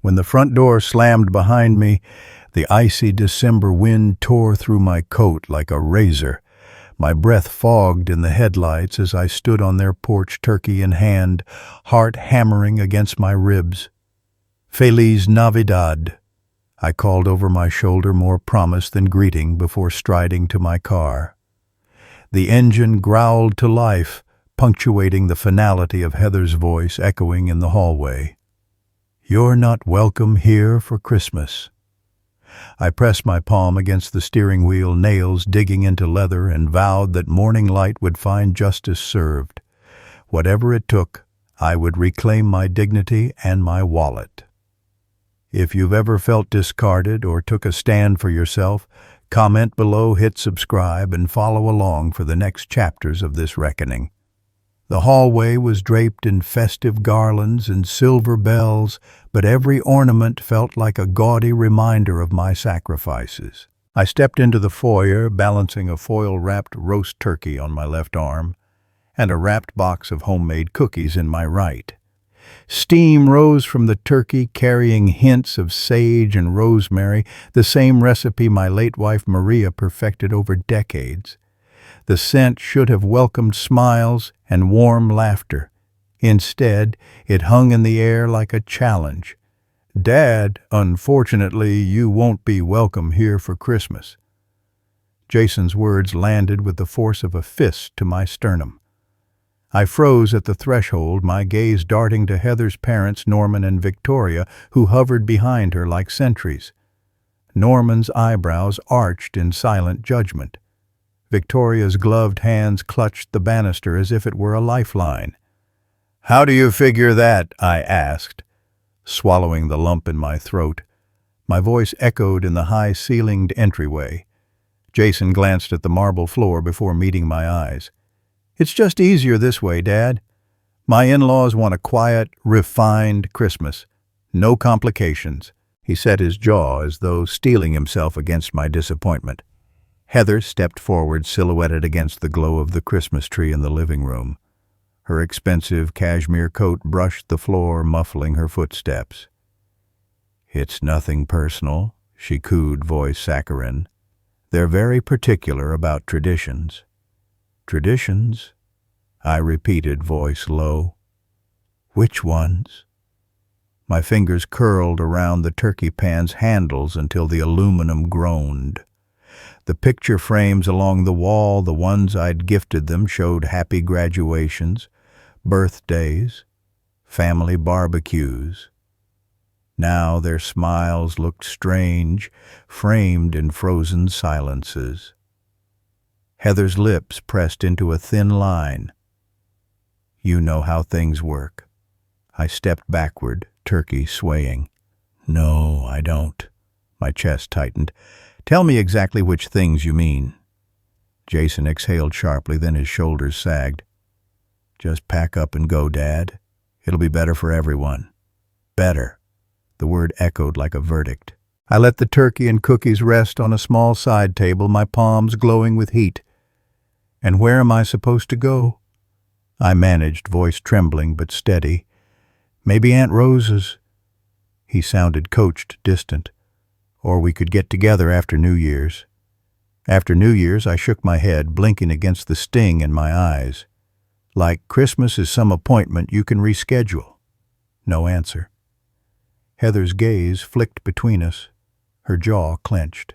When the front door slammed behind me, the icy December wind tore through my coat like a razor. My breath fogged in the headlights as I stood on their porch, turkey in hand, heart hammering against my ribs. Feliz Navidad, I called over my shoulder, more promise than greeting, before striding to my car. The engine growled to life, punctuating the finality of Heather's voice echoing in the hallway. "You're not welcome here for Christmas." I pressed my palm against the steering wheel, nails digging into leather, and vowed that morning light would find justice served. Whatever it took, I would reclaim my dignity and my wallet. If you've ever felt discarded or took a stand for yourself, comment below, hit subscribe, and follow along for the next chapters of this reckoning. The hallway was draped in festive garlands and silver bells, but every ornament felt like a gaudy reminder of my sacrifices. I stepped into the foyer, balancing a foil-wrapped roast turkey on my left arm and a wrapped box of homemade cookies in my right. Steam rose from the turkey, carrying hints of sage and rosemary, the same recipe my late wife Maria perfected over decades. The scent should have welcomed smiles and warm laughter. Instead, it hung in the air like a challenge. "Dad, unfortunately, you won't be welcome here for Christmas." Jason's words landed with the force of a fist to my sternum. I froze at the threshold, my gaze darting to Heather's parents, Norman and Victoria, who hovered behind her like sentries. Norman's eyebrows arched in silent judgment. Victoria's gloved hands clutched the banister as if it were a lifeline. "How do you figure that?" I asked, swallowing the lump in my throat. My voice echoed in the high-ceilinged entryway. Jason glanced at the marble floor before meeting my eyes. "It's just easier this way, Dad. My in-laws want a quiet, refined Christmas. No complications." He set his jaw as though steeling himself against my disappointment. Heather stepped forward, silhouetted against the glow of the Christmas tree in the living room. Her expensive cashmere coat brushed the floor, muffling her footsteps. "It's nothing personal," she cooed, voice saccharine. "They're very particular about traditions." "Traditions?" I repeated, voice low. "Which ones?" My fingers curled around the turkey pan's handles until the aluminum groaned. The picture frames along the wall, the ones I'd gifted them, showed happy graduations, birthdays, family barbecues. Now their smiles looked strange, framed in frozen silences. Heather's lips pressed into a thin line. "You know how things work." I stepped backward, turkey swaying. "No, I don't." My chest tightened. "Tell me exactly which things you mean." Jason exhaled sharply, then his shoulders sagged. "Just pack up and go, Dad. It'll be better for everyone." "Better." The word echoed like a verdict. I let the turkey and cookies rest on a small side table, my palms glowing with heat. "And where am I supposed to go?" I managed, voice trembling but steady. "Maybe Aunt Rose's." He sounded coached, distant. "Or we could get together after New Year's." After New Year's, I shook my head, blinking against the sting in my eyes. "Like Christmas is some appointment you can reschedule." No answer. Heather's gaze flicked between us, her jaw clenched.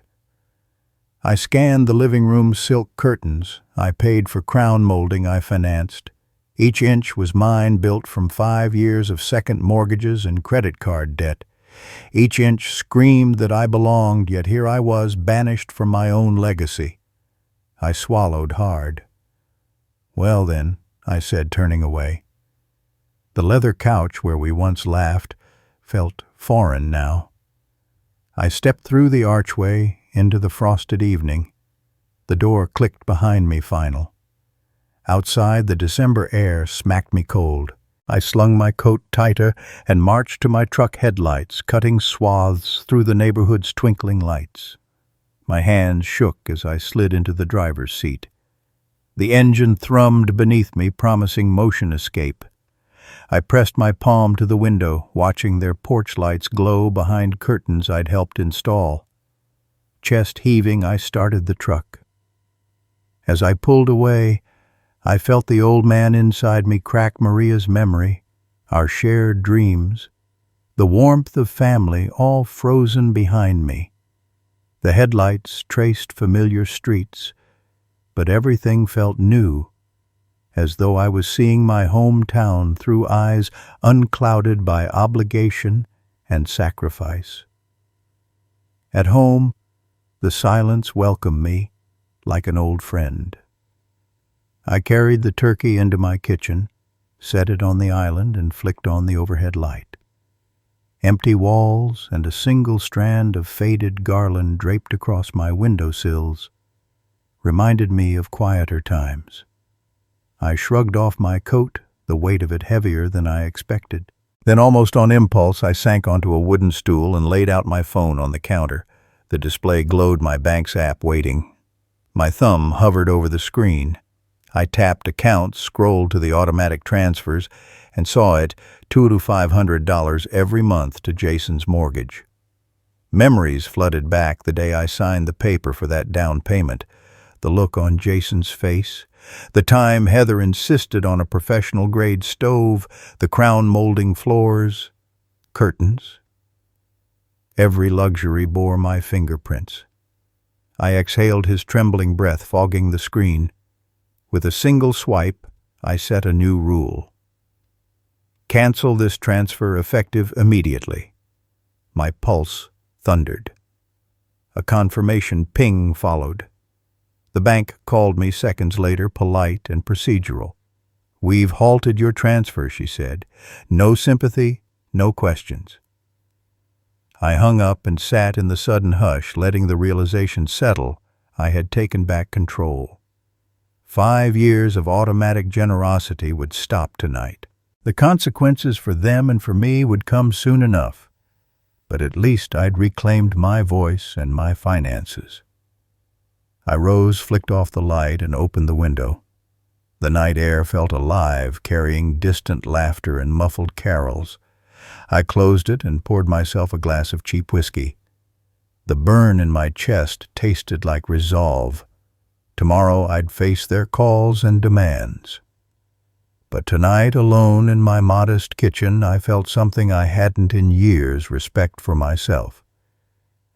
I scanned the living room's silk curtains. I paid for crown molding I financed. Each inch was mine, built from 5 years of second mortgages and credit card debt. Each inch screamed that I belonged, yet here I was, banished from my own legacy. I swallowed hard. "Well then," I said, turning away. The leather couch where we once laughed felt foreign now. I stepped through the archway into the frosted evening. The door clicked behind me final. Outside, the December air smacked me cold. I slung my coat tighter and marched to my truck headlights, cutting swaths through the neighborhood's twinkling lights. My hands shook as I slid into the driver's seat. The engine thrummed beneath me, promising motion escape. I pressed my palm to the window, watching their porch lights glow behind curtains I'd helped install. Chest heaving, I started the truck. As I pulled away, I felt the old man inside me crack Maria's memory, our shared dreams, the warmth of family all frozen behind me. The headlights traced familiar streets, but everything felt new, as though I was seeing my hometown through eyes unclouded by obligation and sacrifice. At home, the silence welcomed me like an old friend. I carried the turkey into my kitchen, set it on the island, and flicked on the overhead light. Empty walls and a single strand of faded garland draped across my windowsills reminded me of quieter times. I shrugged off my coat, the weight of it heavier than I expected. Then, almost on impulse, I sank onto a wooden stool and laid out my phone on the counter. The display glowed my bank's app waiting. My thumb hovered over the screen. I tapped accounts, scrolled to the automatic transfers, and saw it $200 to $500 every month to Jason's mortgage. Memories flooded back the day I signed the paper for that down payment. The look on Jason's face, the time Heather insisted on a professional-grade stove, the crown-molding floors, curtains. Every luxury bore my fingerprints. I exhaled his trembling breath, fogging the screen. With a single swipe, I set a new rule. Cancel this transfer effective immediately. My pulse thundered. A confirmation ping followed. The bank called me seconds later, polite and procedural. "We've halted your transfer," she said. "No sympathy, no questions." I hung up and sat in the sudden hush, letting the realization settle I had taken back control. 5 years of automatic generosity would stop tonight. The consequences for them and for me would come soon enough, but at least I'd reclaimed my voice and my finances. I rose, flicked off the light, and opened the window. The night air felt alive, carrying distant laughter and muffled carols. I closed it and poured myself a glass of cheap whiskey. The burn in my chest tasted like resolve. Tomorrow I'd face their calls and demands. But tonight, alone in my modest kitchen, I felt something I hadn't in years: respect for myself.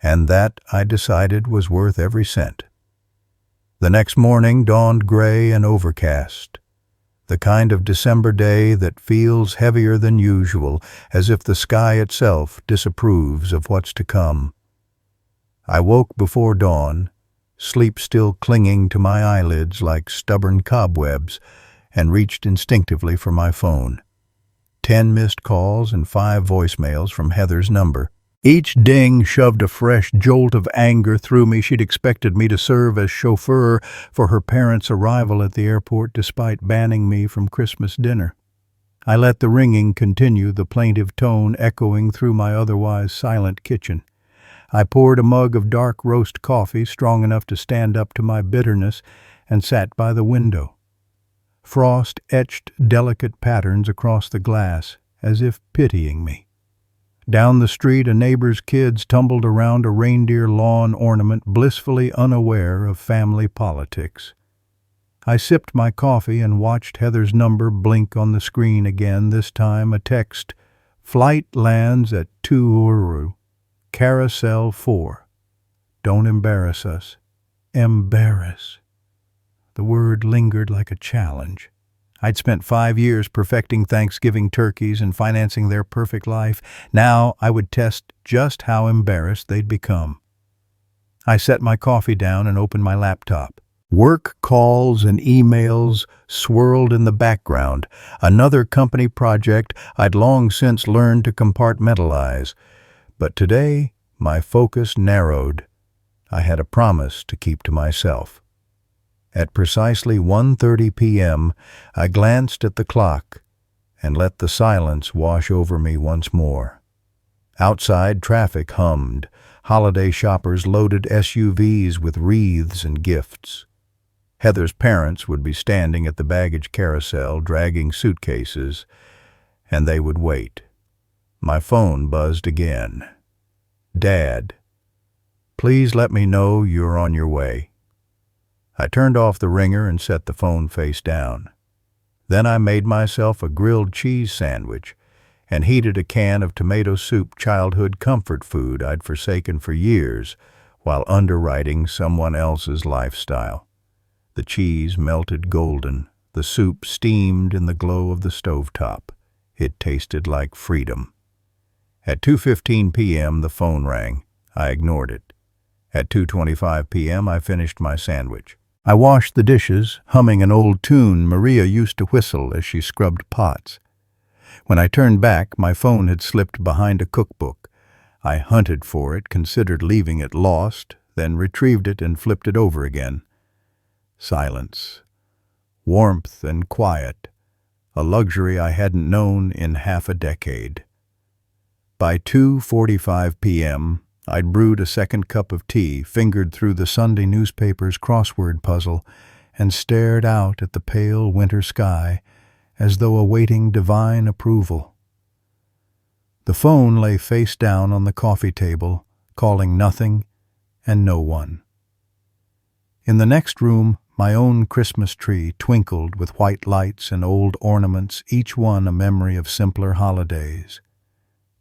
And that, I decided, was worth every cent. The next morning dawned gray and overcast, the kind of December day that feels heavier than usual, as if the sky itself disapproves of what's to come. I woke before dawn, sleep still clinging to my eyelids like stubborn cobwebs, and reached instinctively for my phone. 10 missed calls and 5 voicemails from Heather's number. Each ding shoved a fresh jolt of anger through me. She'd expected me to serve as chauffeur for her parents' arrival at the airport despite banning me from Christmas dinner. I let the ringing continue, the plaintive tone echoing through my otherwise silent kitchen. I poured a mug of dark roast coffee, strong enough to stand up to my bitterness, and sat by the window. Frost etched delicate patterns across the glass, as if pitying me. Down the street, a neighbor's kids tumbled around a reindeer lawn ornament, blissfully unaware of family politics. I sipped my coffee and watched Heather's number blink on the screen again, this time a text: "Flight lands at Tuuru, Carousel 4. Don't embarrass us." Embarrass. The word lingered like a challenge. I'd spent 5 years perfecting Thanksgiving turkeys and financing their perfect life. Now I would test just how embarrassed they'd become. I set my coffee down and opened my laptop. Work calls and emails swirled in the background, another company project I'd long since learned to compartmentalize. But today, my focus narrowed. I had a promise to keep to myself. At precisely 1:30 p.m., I glanced at the clock and let the silence wash over me once more. Outside, traffic hummed. Holiday shoppers loaded SUVs with wreaths and gifts. Heather's parents would be standing at the baggage carousel, dragging suitcases, and they would wait. My phone buzzed again. "Dad, please let me know you're on your way." I turned off the ringer and set the phone face down. Then I made myself a grilled cheese sandwich and heated a can of tomato soup, childhood comfort food I'd forsaken for years, while underwriting someone else's lifestyle. The cheese melted golden, the soup steamed in the glow of the stovetop. It tasted like freedom. At 2:15 p.m. the phone rang. I ignored it. At 2:25 p.m. I finished my sandwich. I washed the dishes, humming an old tune Maria used to whistle as she scrubbed pots. When I turned back, my phone had slipped behind a cookbook. I hunted for it, considered leaving it lost, then retrieved it and flipped it over again. Silence. Warmth and quiet. A luxury I hadn't known in half a decade. By 2:45 p.m., I'd brewed a second cup of tea, fingered through the Sunday newspaper's crossword puzzle, and stared out at the pale winter sky as though awaiting divine approval. The phone lay face down on the coffee table, calling nothing and no one. In the next room, my own Christmas tree twinkled with white lights and old ornaments, each one a memory of simpler holidays.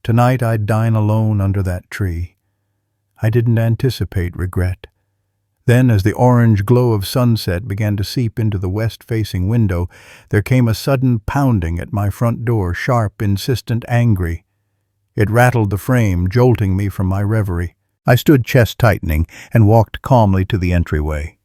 Tonight I'd dine alone under that tree. I didn't anticipate regret. Then, as the orange glow of sunset began to seep into the west-facing window, there came a sudden pounding at my front door, sharp, insistent, angry. It rattled the frame, jolting me from my reverie. I stood chest-tightening and walked calmly to the entryway.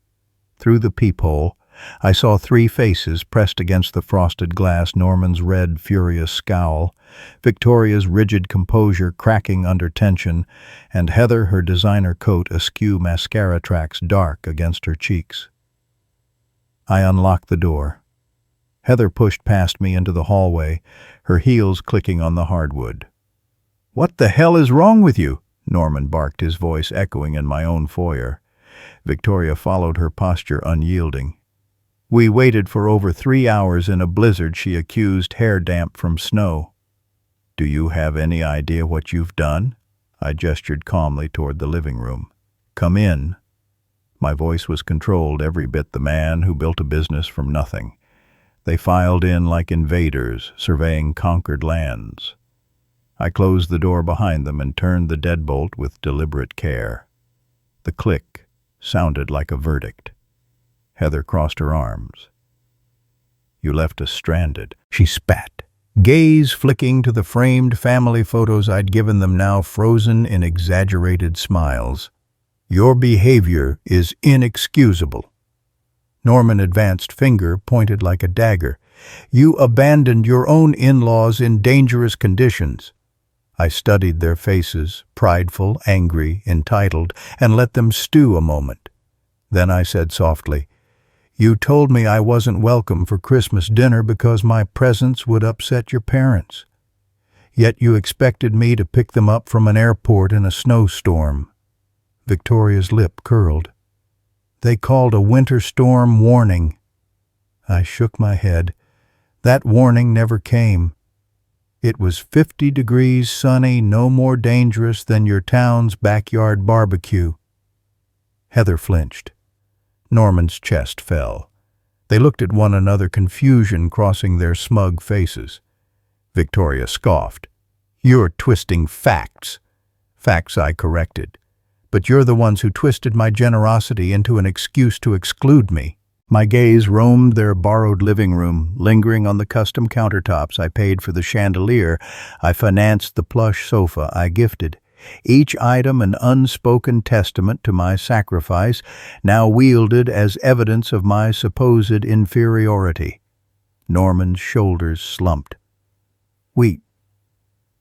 Through the peephole, I saw three faces pressed against the frosted glass, Norman's red, furious scowl, Victoria's rigid composure cracking under tension, and Heather, her designer coat askew, mascara tracks dark against her cheeks. I unlocked the door. Heather pushed past me into the hallway, her heels clicking on the hardwood. "What the hell is wrong with you?" Norman barked, his voice echoing in my own foyer. Victoria followed, her posture unyielding. "We waited for over 3 hours in a blizzard," she accused, hair damp from snow. "Do you have any idea what you've done?" I gestured calmly toward the living room. "Come in." My voice was controlled, every bit the man who built a business from nothing. They filed in like invaders, surveying conquered lands. I closed the door behind them and turned the deadbolt with deliberate care. The click sounded like a verdict. Heather crossed her arms. "You left us stranded," she spat, gaze flicking to the framed family photos I'd given them, now frozen in exaggerated smiles. "Your behavior is inexcusable." Norman advanced finger pointed like a dagger. "You abandoned your own in-laws in dangerous conditions." I studied their faces, prideful, angry, entitled, and let them stew a moment. Then I said softly, "You told me I wasn't welcome for Christmas dinner because my presence would upset your parents. Yet you expected me to pick them up from an airport in a snowstorm." Victoria's lip curled. "They called a winter storm warning." I shook my head. That warning never came. It was 50 degrees, sunny, no more dangerous than your town's backyard barbecue. Heather flinched. Norman's chest fell. They looked at one another, confusion crossing their smug faces. Victoria scoffed. "You're twisting facts." "Facts," I corrected. "But you're the ones who twisted my generosity into an excuse to exclude me." My gaze roamed their borrowed living room, lingering on the custom countertops I paid for, the chandelier I financed, the plush sofa I gifted. Each item an unspoken testament to my sacrifice, now wielded as evidence of my supposed inferiority. Norman's shoulders slumped. "We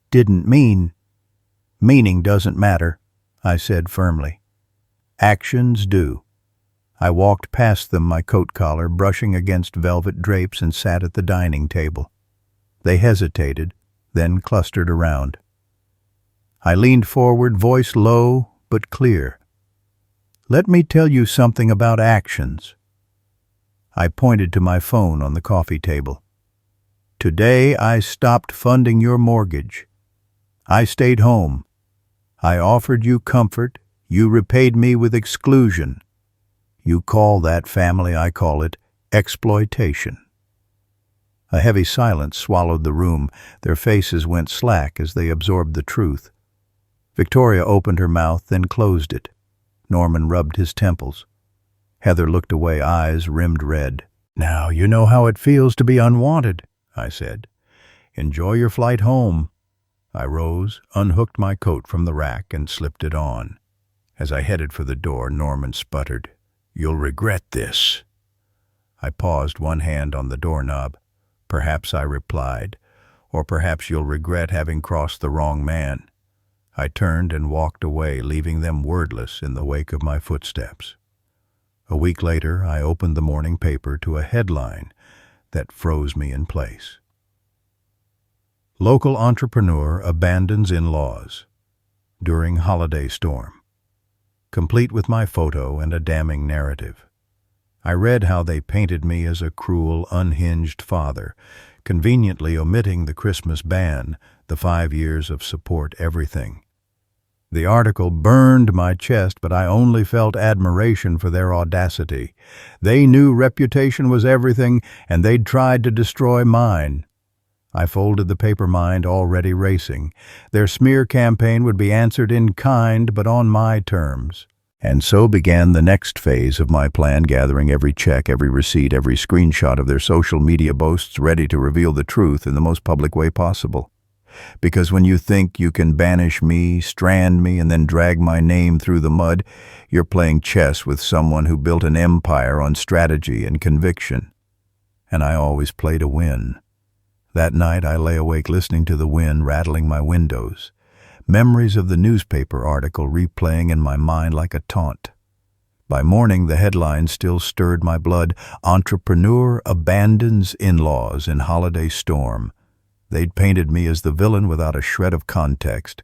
didn't mean—" "Meaning doesn't matter," I said firmly. "Actions do." I walked past them, my coat collar brushing against velvet drapes, and sat at the dining table. They hesitated, then clustered around. I leaned forward, voice low but clear. "Let me tell you something about actions." I pointed to my phone on the coffee table. Today I stopped funding your mortgage. I stayed home. I offered you comfort. You repaid me with exclusion. You call that family, I call it exploitation." A heavy silence swallowed the room. Their faces went slack as they absorbed the truth. Victoria opened her mouth, then closed it. Norman rubbed his temples. Heather looked away, eyes rimmed red. "Now you know how it feels to be unwanted," I said. "Enjoy your flight home." I rose, unhooked my coat from the rack, and slipped it on. As I headed for the door, Norman sputtered, "You'll regret this." I paused, one hand on the doorknob. "Perhaps," I replied, "or perhaps you'll regret having crossed the wrong man." I turned and walked away, leaving them wordless in the wake of my footsteps. A week later, I opened the morning paper to a headline that froze me in place. "Local entrepreneur abandons in-laws during holiday storm," complete with my photo and a damning narrative. I read how they painted me as a cruel, unhinged father, conveniently omitting the Christmas ban, the 5 years of support everything. The article burned my chest, but I only felt admiration for their audacity. They knew reputation was everything, and they'd tried to destroy mine. I folded the paper, mind already racing. Their smear campaign would be answered in kind, but on my terms. And so began the next phase of my plan, gathering every check, every receipt, every screenshot of their social media boasts, ready to reveal the truth in the most public way possible. Because when you think you can banish me, strand me, and then drag my name through the mud, you're playing chess with someone who built an empire on strategy and conviction. And I always play to win. That night I lay awake listening to the wind rattling my windows, memories of the newspaper article replaying in my mind like a taunt. By morning the headline still stirred my blood: "Entrepreneur abandons in-laws in holiday storm." They'd painted me as the villain without a shred of context,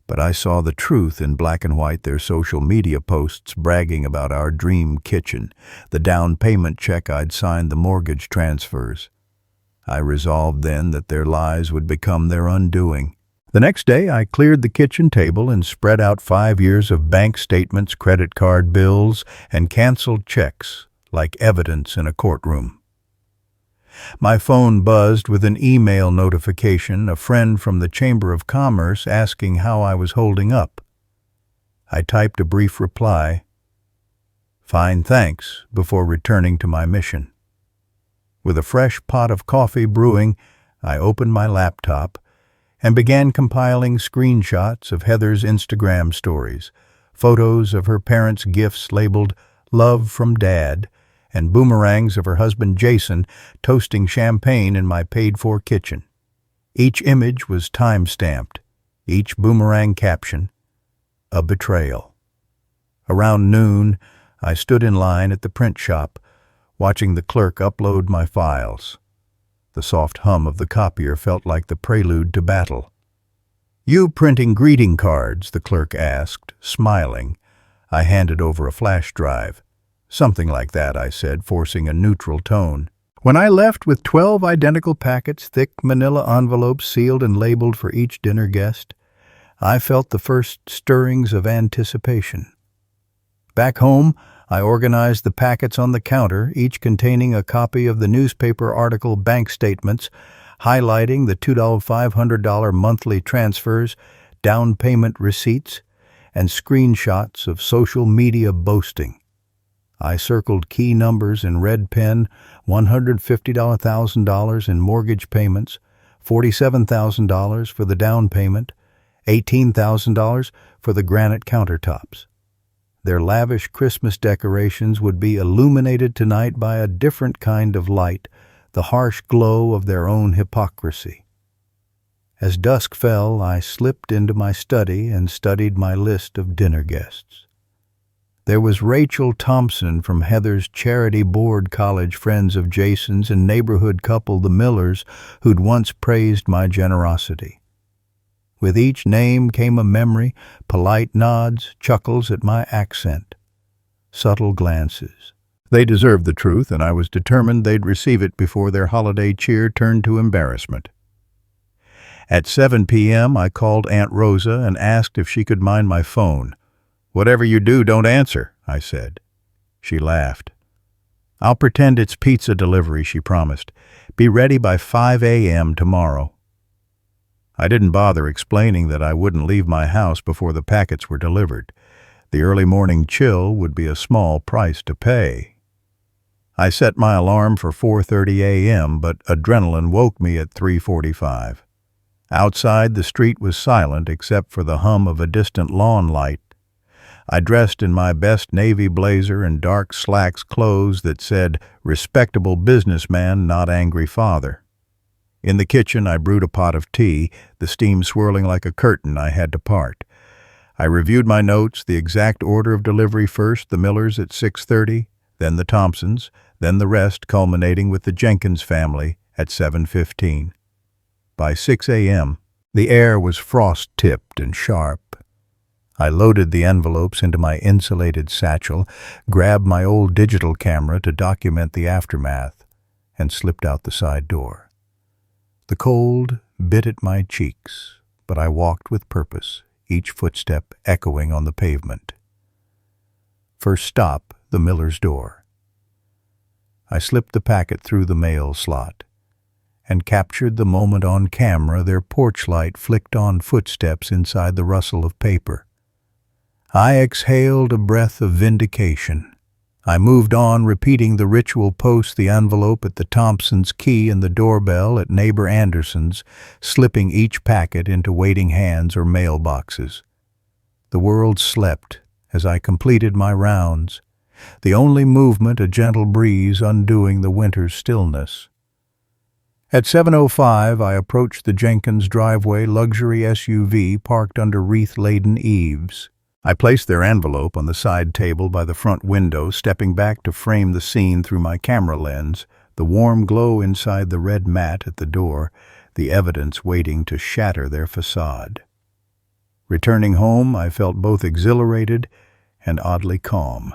but I saw the truth in black and white, their social media posts bragging about our dream kitchen, the down payment check I'd signed, the mortgage transfers. I resolved then that their lies would become their undoing. The next day I cleared the kitchen table and spread out 5 years of bank statements, credit card bills, and canceled checks like evidence in a courtroom. My phone buzzed with an email notification, a friend from the Chamber of Commerce asking how I was holding up. I typed a brief reply, "Fine, thanks," before returning to my mission. With a fresh pot of coffee brewing, I opened my laptop and began compiling screenshots of Heather's Instagram stories, photos of her parents' gifts labeled "Love from Dad," and boomerangs of her husband Jason toasting champagne in my paid-for kitchen. Each image was time-stamped, each boomerang caption, "A betrayal." Around noon, I stood in line at the print shop, watching the clerk upload my files. The soft hum of the copier felt like the prelude to battle. "You printing greeting cards?" the clerk asked, smiling. I handed over a flash drive. "Something like that," I said, forcing a neutral tone. When I left with 12 identical packets, thick manila envelopes sealed and labeled for each dinner guest, I felt the first stirrings of anticipation. Back home, I organized the packets on the counter, each containing a copy of the newspaper article bank statements, highlighting the $2,500 monthly transfers, down payment receipts, and screenshots of social media boasting. I circled key numbers in red pen: $150,000 in mortgage payments, $47,000 for the down payment, $18,000 for the granite countertops. Their lavish Christmas decorations would be illuminated tonight by a different kind of light, the harsh glow of their own hypocrisy. As dusk fell, I slipped into my study and studied my list of dinner guests. There was Rachel Thompson from Heather's charity board, college friends of Jason's, and neighborhood couple the Millers, who'd once praised my generosity. With each name came a memory, polite nods, chuckles at my accent, subtle glances. They deserved the truth, and I was determined they'd receive it before their holiday cheer turned to embarrassment. At 7 p.m., I called Aunt Rosa and asked if she could mind my phone. "Whatever you do, don't answer," I said. She laughed. "I'll pretend it's pizza delivery," she promised. "Be ready by 5 a.m. tomorrow." I didn't bother explaining that I wouldn't leave my house before the packets were delivered. The early morning chill would be a small price to pay. I set my alarm for 4:30 a.m., but adrenaline woke me at 3:45. Outside, the street was silent except for the hum of a distant lawn light. I dressed in my best navy blazer and dark slacks clothes that said, "Respectable businessman, not angry father." In the kitchen, I brewed a pot of tea, the steam swirling like a curtain I had to part. I reviewed my notes, the exact order of delivery first, the Millers at 6:30, then the Thompsons, then the rest, culminating with the Jenkins family at 7:15. By 6 a.m., the air was frost-tipped and sharp. I loaded the envelopes into my insulated satchel, grabbed my old digital camera to document the aftermath, and slipped out the side door. The cold bit at my cheeks, but I walked with purpose, each footstep echoing on the pavement. First stop, the Miller's door. I slipped the packet through the mail slot and captured the moment on camera their porch light flicked on footsteps inside the rustle of paper. I exhaled a breath of vindication. I moved on, repeating the ritual post, the envelope at the Thompsons' key and the doorbell at neighbor Anderson's, slipping each packet into waiting hands or mailboxes. The world slept as I completed my rounds, the only movement a gentle breeze undoing the winter's stillness. At 7:05, I approached the Jenkins driveway luxury SUV parked under wreath-laden eaves. I placed their envelope on the side table by the front window, stepping back to frame the scene through my camera lens, the warm glow inside the red mat at the door, the evidence waiting to shatter their facade. Returning home, I felt both exhilarated and oddly calm.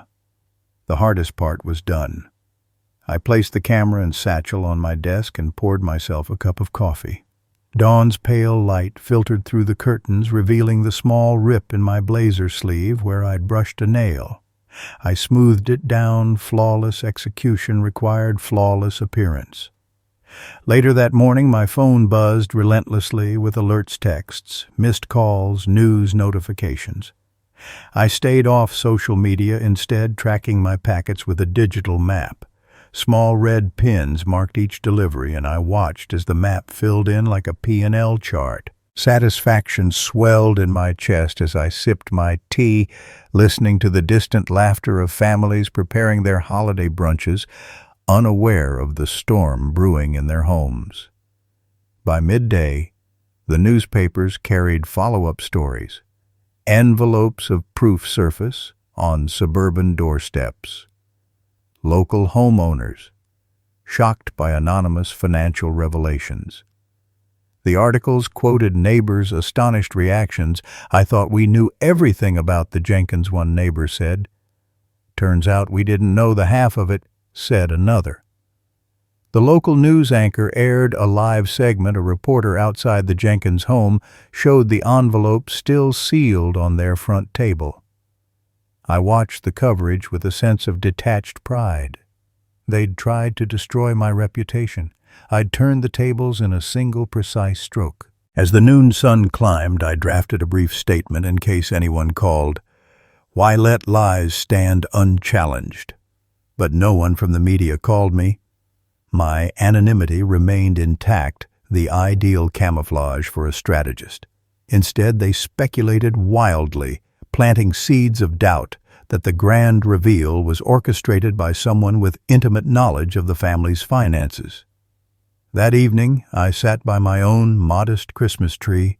The hardest part was done. I placed the camera and satchel on my desk and poured myself a cup of coffee. Dawn's pale light filtered through the curtains, revealing the small rip in my blazer sleeve where I'd brushed a nail. I smoothed it down. Flawless execution required flawless appearance. Later that morning, my phone buzzed relentlessly with alerts, texts, missed calls, news notifications. I stayed off social media, instead tracking my packets with a digital map. Small red pins marked each delivery, and I watched as the map filled in like a P&L chart. Satisfaction swelled in my chest as I sipped my tea, listening to the distant laughter of families preparing their holiday brunches, unaware of the storm brewing in their homes. By midday, the newspapers carried follow-up stories, envelopes of proof surface on suburban doorsteps. Local homeowners, shocked by anonymous financial revelations. The articles quoted neighbors' astonished reactions. "I thought we knew everything about the Jenkins," one neighbor said. "Turns out we didn't know the half of it," said another. The local news anchor aired a live segment. A reporter outside the Jenkins home showed the envelope still sealed on their front table. I watched the coverage with a sense of detached pride. They'd tried to destroy my reputation. I'd turned the tables in a single precise stroke. As the noon sun climbed, I drafted a brief statement in case anyone called. Why let lies stand unchallenged? But no one from the media called me. My anonymity remained intact, the ideal camouflage for a strategist. Instead, they speculated wildly, planting seeds of doubt that the grand reveal was orchestrated by someone with intimate knowledge of the family's finances. That evening, I sat by my own modest Christmas tree,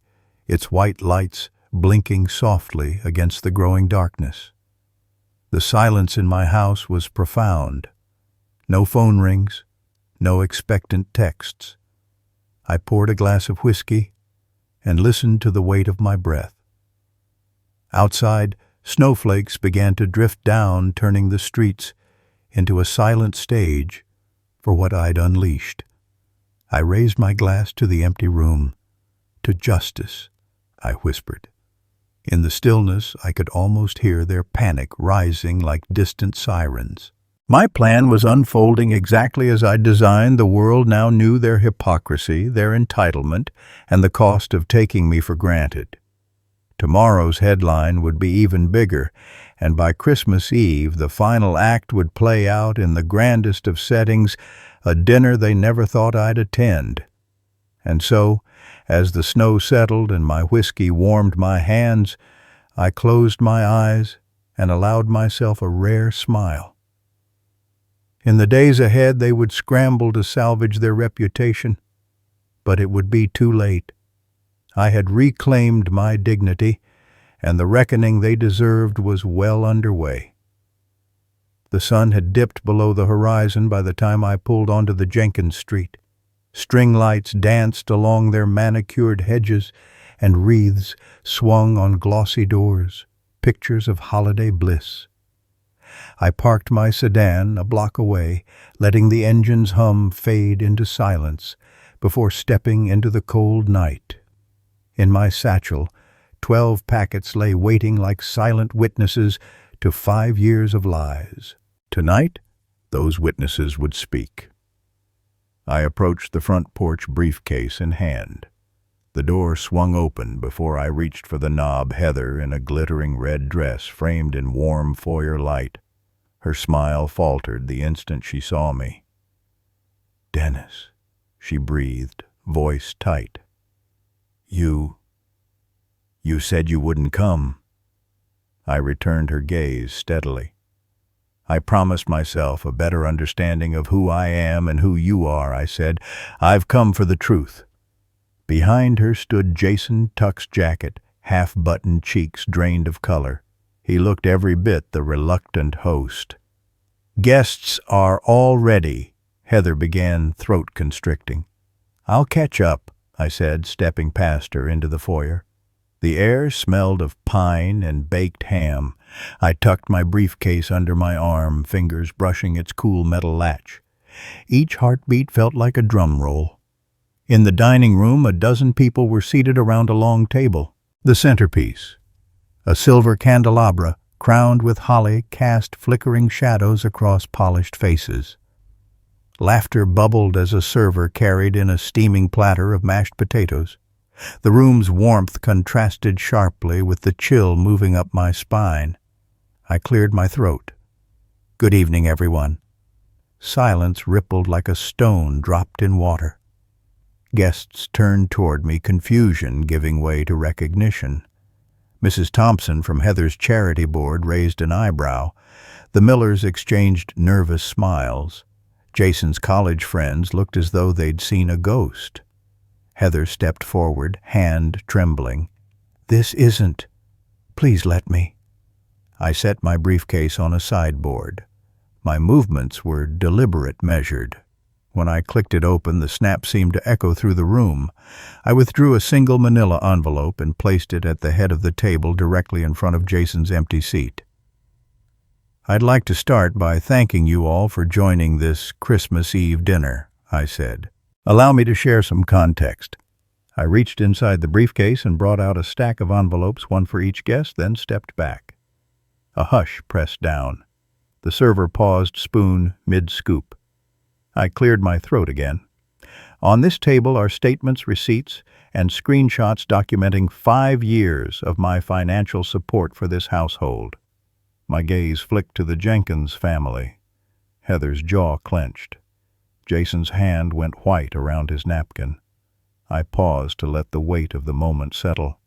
its white lights blinking softly against the growing darkness. The silence in my house was profound. No phone rings, no expectant texts. I poured a glass of whiskey and listened to the weight of my breath. Outside, snowflakes began to drift down, turning the streets into a silent stage for what I'd unleashed. I raised my glass to the empty room. "To justice," I whispered. In the stillness, I could almost hear their panic rising like distant sirens. My plan was unfolding exactly as I'd designed. The world now knew their hypocrisy, their entitlement, and the cost of taking me for granted. Tomorrow's headline would be even bigger, and by Christmas Eve, the final act would play out in the grandest of settings, a dinner they never thought I'd attend. And so, as the snow settled and my whiskey warmed my hands, I closed my eyes and allowed myself a rare smile. In the days ahead, they would scramble to salvage their reputation, but it would be too late. I had reclaimed my dignity, and the reckoning they deserved was well underway. The sun had dipped below the horizon by the time I pulled onto the Jenkins Street. String lights danced along their manicured hedges, and wreaths swung on glossy doors, pictures of holiday bliss. I parked my sedan a block away, letting the engine's hum fade into silence before stepping into the cold night. In my satchel, 12 packets lay waiting like silent witnesses to 5 years of lies. Tonight, those witnesses would speak. I approached the front porch, briefcase in hand. The door swung open before I reached for the knob. Heather, in a glittering red dress framed in warm foyer light. Her smile faltered the instant she saw me. "Dennis," she breathed, voice tight. You said you wouldn't come." I returned her gaze steadily. "I promised myself a better understanding of who I am and who you are," I said. "I've come for the truth." Behind her stood Jason Tuck's jacket, half-buttoned, cheeks drained of color. He looked every bit the reluctant host. "Guests are all ready," Heather began, throat constricting. "I'll catch up," I said, stepping past her into the foyer. The air smelled of pine and baked ham. I tucked my briefcase under my arm, fingers brushing its cool metal latch. Each heartbeat felt like a drum roll. In the dining room, a dozen people were seated around a long table. The centerpiece, a silver candelabra crowned with holly, cast flickering shadows across polished faces. Laughter bubbled as a server carried in a steaming platter of mashed potatoes. The room's warmth contrasted sharply with the chill moving up my spine. I cleared my throat. "Good evening, everyone." Silence rippled like a stone dropped in water. Guests turned toward me, confusion giving way to recognition. Mrs. Thompson from Heather's charity board raised an eyebrow. The Millers exchanged nervous smiles. Jason's college friends looked as though they'd seen a ghost. Heather stepped forward, hand trembling. "This isn't. Please let me." I set my briefcase on a sideboard. My movements were deliberate, measured. When I clicked it open, the snap seemed to echo through the room. I withdrew a single manila envelope and placed it at the head of the table directly in front of Jason's empty seat. "I'd like to start by thanking you all for joining this Christmas Eve dinner," I said. "Allow me to share some context." I reached inside the briefcase and brought out a stack of envelopes, one for each guest, then stepped back. A hush pressed down. The server paused, spoon mid-scoop. I cleared my throat again. "On this table are statements, receipts, and screenshots documenting 5 years of my financial support for this household." My gaze flicked to the Jenkins family. Heather's jaw clenched. Jason's hand went white around his napkin. I paused to let the weight of the moment settle.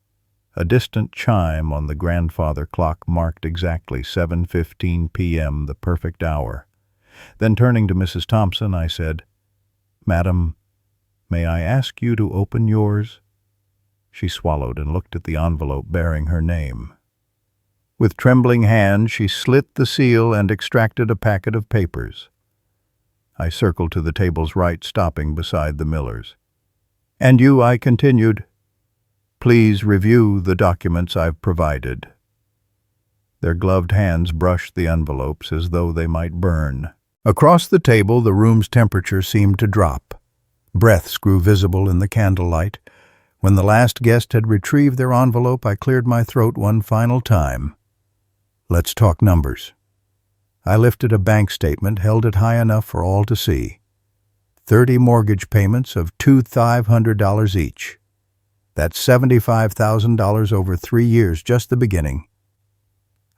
A distant chime on the grandfather clock marked exactly 7:15 p.m., the perfect hour. Then turning to Mrs. Thompson, I said, "Madam, may I ask you to open yours?" She swallowed and looked at the envelope bearing her name. With trembling hands, she slit the seal and extracted a packet of papers. I circled to the table's right, stopping beside the Millers. "And you," I continued, "please review the documents I've provided." Their gloved hands brushed the envelopes as though they might burn. Across the table, the room's temperature seemed to drop. Breaths grew visible in the candlelight. When the last guest had retrieved their envelope, I cleared my throat one final time. Let's talk numbers. I lifted a bank statement, held it high enough for all to see. 30 mortgage payments of $2,500 each. That's $75,000 over 3 years, just the beginning.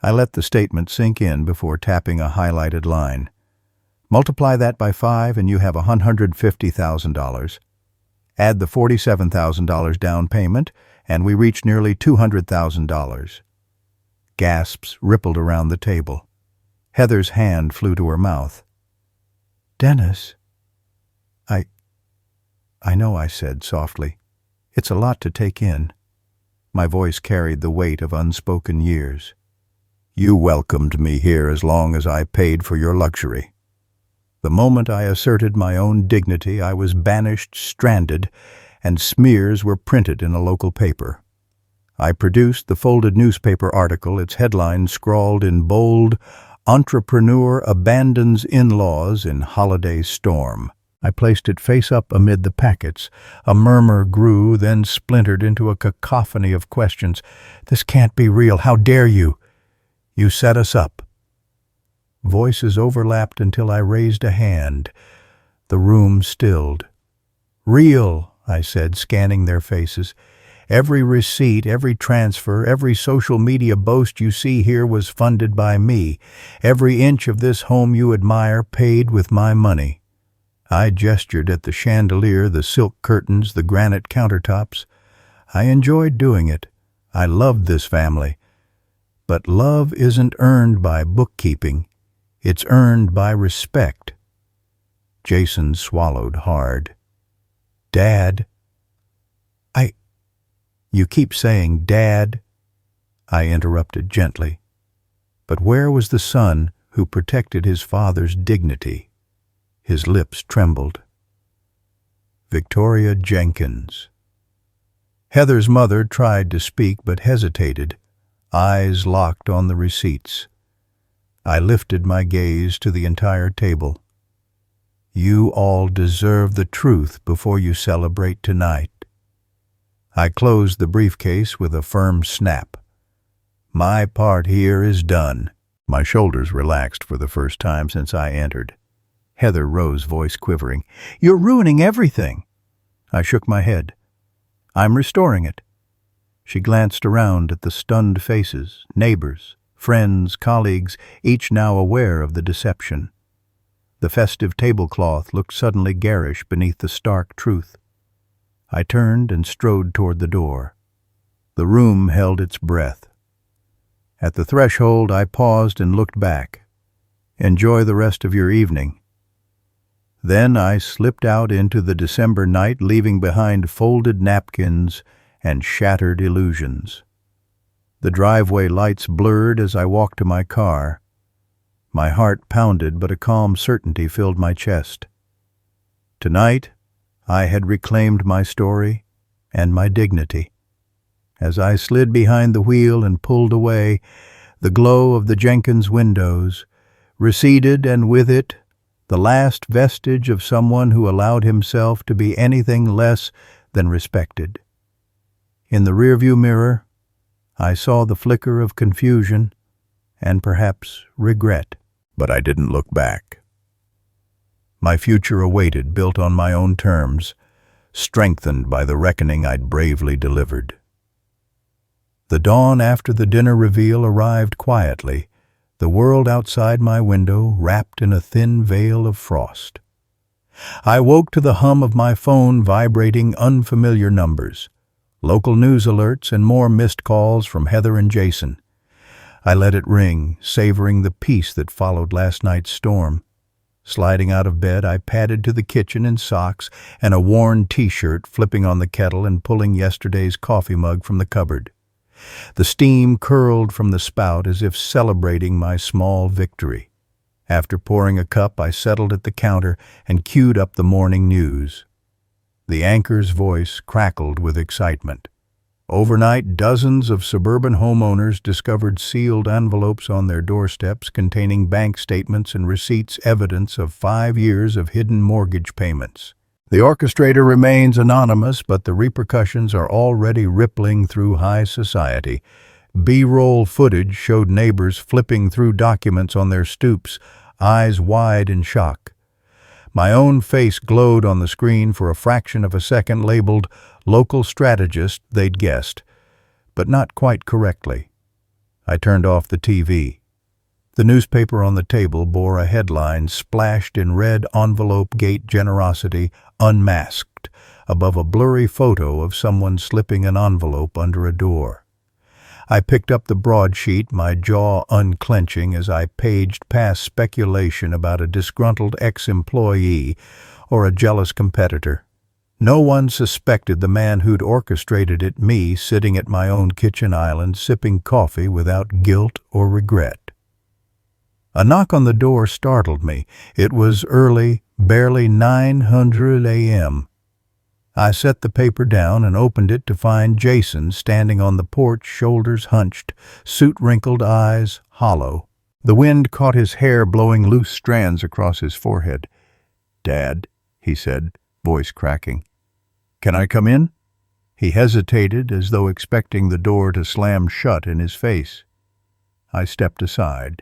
I let the statement sink in before tapping a highlighted line. Multiply that by 5 and you have $150,000. Add the $47,000 down payment and we reach nearly $200,000. Gasps rippled around the table. Heather's hand flew to her mouth. "Dennis." I know," I said softly. "It's a lot to take in." My voice carried the weight of unspoken years. "You welcomed me here as long as I paid for your luxury. The moment I asserted my own dignity, I was banished, stranded, and smears were printed in a local paper. I produced the folded newspaper article, its headline scrawled in bold, 'Entrepreneur Abandons In-Laws in Holiday Storm.' I placed it face up amid the packets. A murmur grew, then splintered into a cacophony of questions. "This can't be real. How dare you? You set us up." Voices overlapped until I raised a hand. The room stilled. "Real," I said, scanning their faces. "Every receipt, every transfer, every social media boast you see here was funded by me. Every inch of this home you admire paid with my money." I gestured at the chandelier, the silk curtains, the granite countertops. I enjoyed doing it. I loved this family. But love isn't earned by bookkeeping. It's earned by respect. Jason swallowed hard. "Dad." "You keep saying Dad," I interrupted gently. But where was the son who protected his father's dignity? His lips trembled. Victoria Jenkins. Heather's mother tried to speak but hesitated, eyes locked on the receipts. I lifted my gaze to the entire table. "You all deserve the truth before you celebrate tonight." I closed the briefcase with a firm snap. My part here is done. My shoulders relaxed for the first time since I entered. Heather rose, voice quivering. "You're ruining everything." I shook my head. "I'm restoring it." She glanced around at the stunned faces, neighbors, friends, colleagues, each now aware of the deception. The festive tablecloth looked suddenly garish beneath the stark truth. I turned and strode toward the door. The room held its breath. At the threshold, I paused and looked back. "Enjoy the rest of your evening." Then I slipped out into the December night, leaving behind folded napkins and shattered illusions. The driveway lights blurred as I walked to my car. My heart pounded, but a calm certainty filled my chest. Tonight, I had reclaimed my story and my dignity. As I slid behind the wheel and pulled away, the glow of the Jenkins windows receded, and with it, the last vestige of someone who allowed himself to be anything less than respected. In the rearview mirror, I saw the flicker of confusion and perhaps regret, but I didn't look back. My future awaited, built on my own terms, strengthened by the reckoning I'd bravely delivered. The dawn after the dinner reveal arrived quietly, the world outside my window wrapped in a thin veil of frost. I woke to the hum of my phone vibrating unfamiliar numbers, local news alerts and more missed calls from Heather and Jason. I let it ring, savoring the peace that followed last night's storm. Sliding out of bed, I padded to the kitchen in socks and a worn t-shirt, flipping on the kettle and pulling yesterday's coffee mug from the cupboard. The steam curled from the spout as if celebrating my small victory. After pouring a cup, I settled at the counter and queued up the morning news. The anchor's voice crackled with excitement. Overnight, dozens of suburban homeowners discovered sealed envelopes on their doorsteps containing bank statements and receipts, evidence of 5 years of hidden mortgage payments. The orchestrator remains anonymous, but the repercussions are already rippling through high society. B-roll footage showed neighbors flipping through documents on their stoops, eyes wide in shock. My own face glowed on the screen for a fraction of a second, labeled local strategist. They'd guessed, but not quite correctly. I turned off the TV. The newspaper on the table bore a headline splashed in red envelope gate generosity unmasked above a blurry photo of someone slipping an envelope under a door. I picked up the broadsheet, my jaw unclenching as I paged past speculation about a disgruntled ex-employee or a jealous competitor. No one suspected the man who'd orchestrated it, me sitting at my own kitchen island sipping coffee without guilt or regret. A knock on the door startled me. It was early, barely 9:00 a.m. I set the paper down and opened it to find Jason standing on the porch, shoulders hunched, suit wrinkled, eyes hollow. The wind caught his hair, blowing loose strands across his forehead. "Dad," he said, voice cracking. "Can I come in?" He hesitated, as though expecting the door to slam shut in his face. I stepped aside.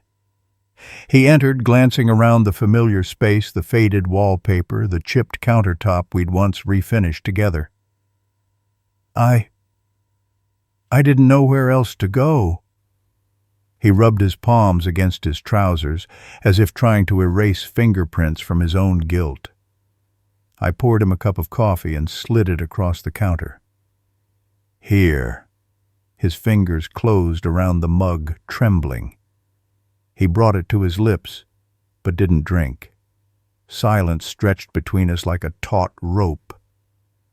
He entered, glancing around the familiar space, the faded wallpaper, the chipped countertop we'd once refinished together. I didn't know where else to go." He rubbed his palms against his trousers, as if trying to erase fingerprints from his own guilt. I poured him a cup of coffee and slid it across the counter. "Here." His fingers closed around the mug, trembling. He brought it to his lips, but didn't drink. Silence stretched between us like a taut rope.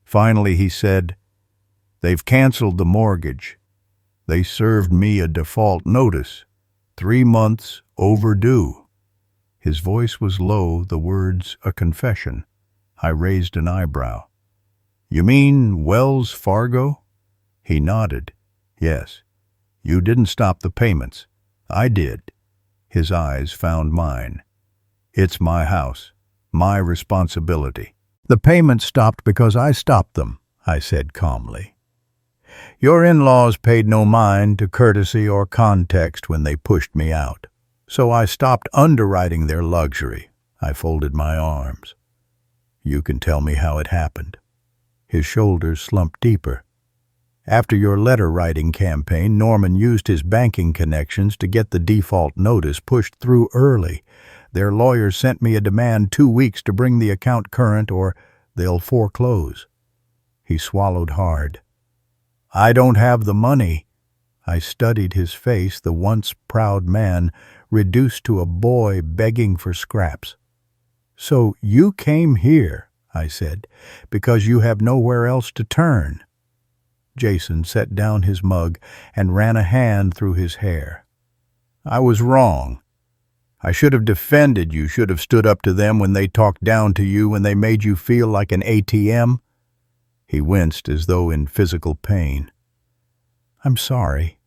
Finally he said, "They've canceled the mortgage. They served me a default notice. 3 months overdue." His voice was low, the words a confession. I raised an eyebrow. "You mean Wells Fargo?" He nodded. "Yes. You didn't stop the payments. I did." His eyes found mine. "It's my house, my responsibility." "The payments stopped because I stopped them," I said calmly. "Your in-laws paid no mind to courtesy or context when they pushed me out. So I stopped underwriting their luxury." I folded my arms. "You can tell me how it happened." His shoulders slumped deeper. "After your letter-writing campaign, Norman used his banking connections to get the default notice pushed through early. Their lawyers sent me a demand 2 weeks to bring the account current or they'll foreclose." He swallowed hard. "I don't have the money." I studied his face, the once proud man reduced to a boy begging for scraps. "So you came here," I said, "because you have nowhere else to turn." Jason set down his mug and ran a hand through his hair. "I was wrong. I should have defended you, should have stood up to them when they talked down to you, when they made you feel like an ATM." He winced as though in physical pain. "I'm sorry."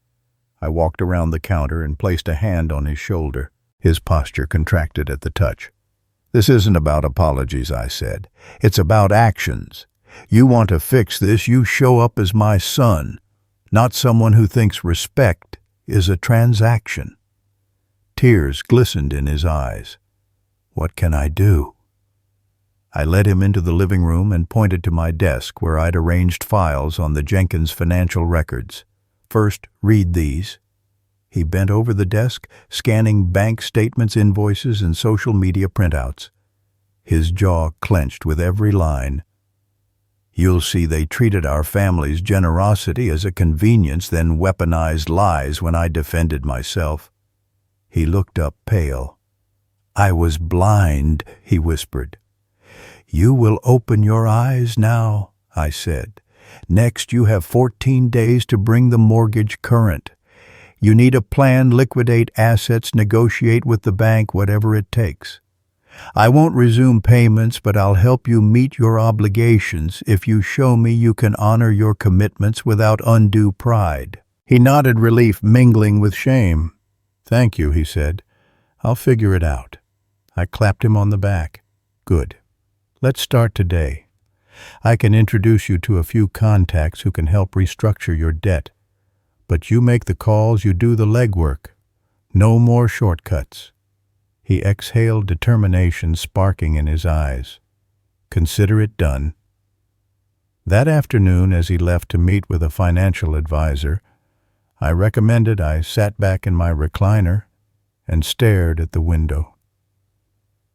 I walked around the counter and placed a hand on his shoulder. His posture contracted at the touch. "This isn't about apologies," I said. "It's about actions. You want to fix this, you show up as my son, not someone who thinks respect is a transaction." Tears glistened in his eyes. "What can I do?" I led him into the living room and pointed to my desk where I'd arranged files on the Jenkins financial records. "First, read these." He bent over the desk, scanning bank statements, invoices, and social media printouts. His jaw clenched with every line. "You'll see they treated our family's generosity as a convenience, then weaponized lies when I defended myself." He looked up pale. "I was blind," he whispered. "You will open your eyes now," I said. "Next, you have 14 days to bring the mortgage current. You need a plan, liquidate assets, negotiate with the bank, whatever it takes. I won't resume payments, but I'll help you meet your obligations if you show me you can honor your commitments without undue pride." He nodded relief, mingling with shame. "Thank you," he said. "I'll figure it out." I clapped him on the back. "Good. Let's start today. I can introduce you to a few contacts who can help restructure your debt. But you make the calls, you do the legwork. No more shortcuts." He exhaled, determination sparking in his eyes. "Consider it done." That afternoon, as he left to meet with a financial advisor, I recommended I sat back in my recliner and stared at the window.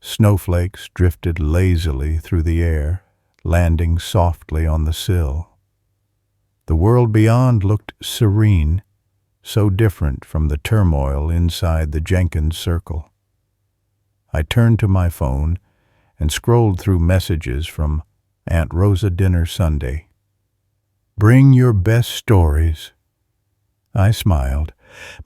Snowflakes drifted lazily through the air, landing softly on the sill. The world beyond looked serene, so different from the turmoil inside the Jenkins circle. I turned to my phone and scrolled through messages from Aunt Rosa Dinner Sunday. "Bring your best stories." I smiled.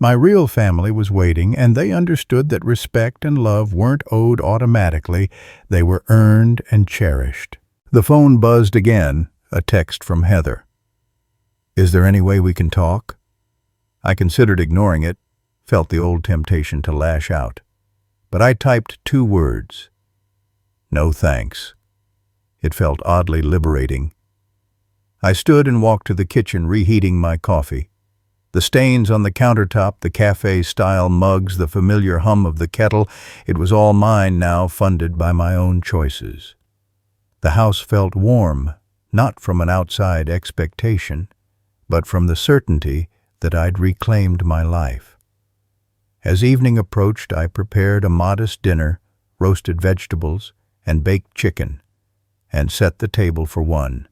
My real family was waiting, and they understood that respect and love weren't owed automatically, they were earned and cherished. The phone buzzed again, a text from Heather. "Is there any way we can talk?" I considered ignoring it, felt the old temptation to lash out. But I typed 2 words. "No thanks." It felt oddly liberating. I stood and walked to the kitchen, reheating my coffee. The stains on the countertop, the cafe-style mugs, the familiar hum of the kettle, it was all mine now, funded by my own choices. The house felt warm, not from an outside expectation, but from the certainty that I'd reclaimed my life. As evening approached, I prepared a modest dinner, roasted vegetables, and baked chicken, and set the table for one.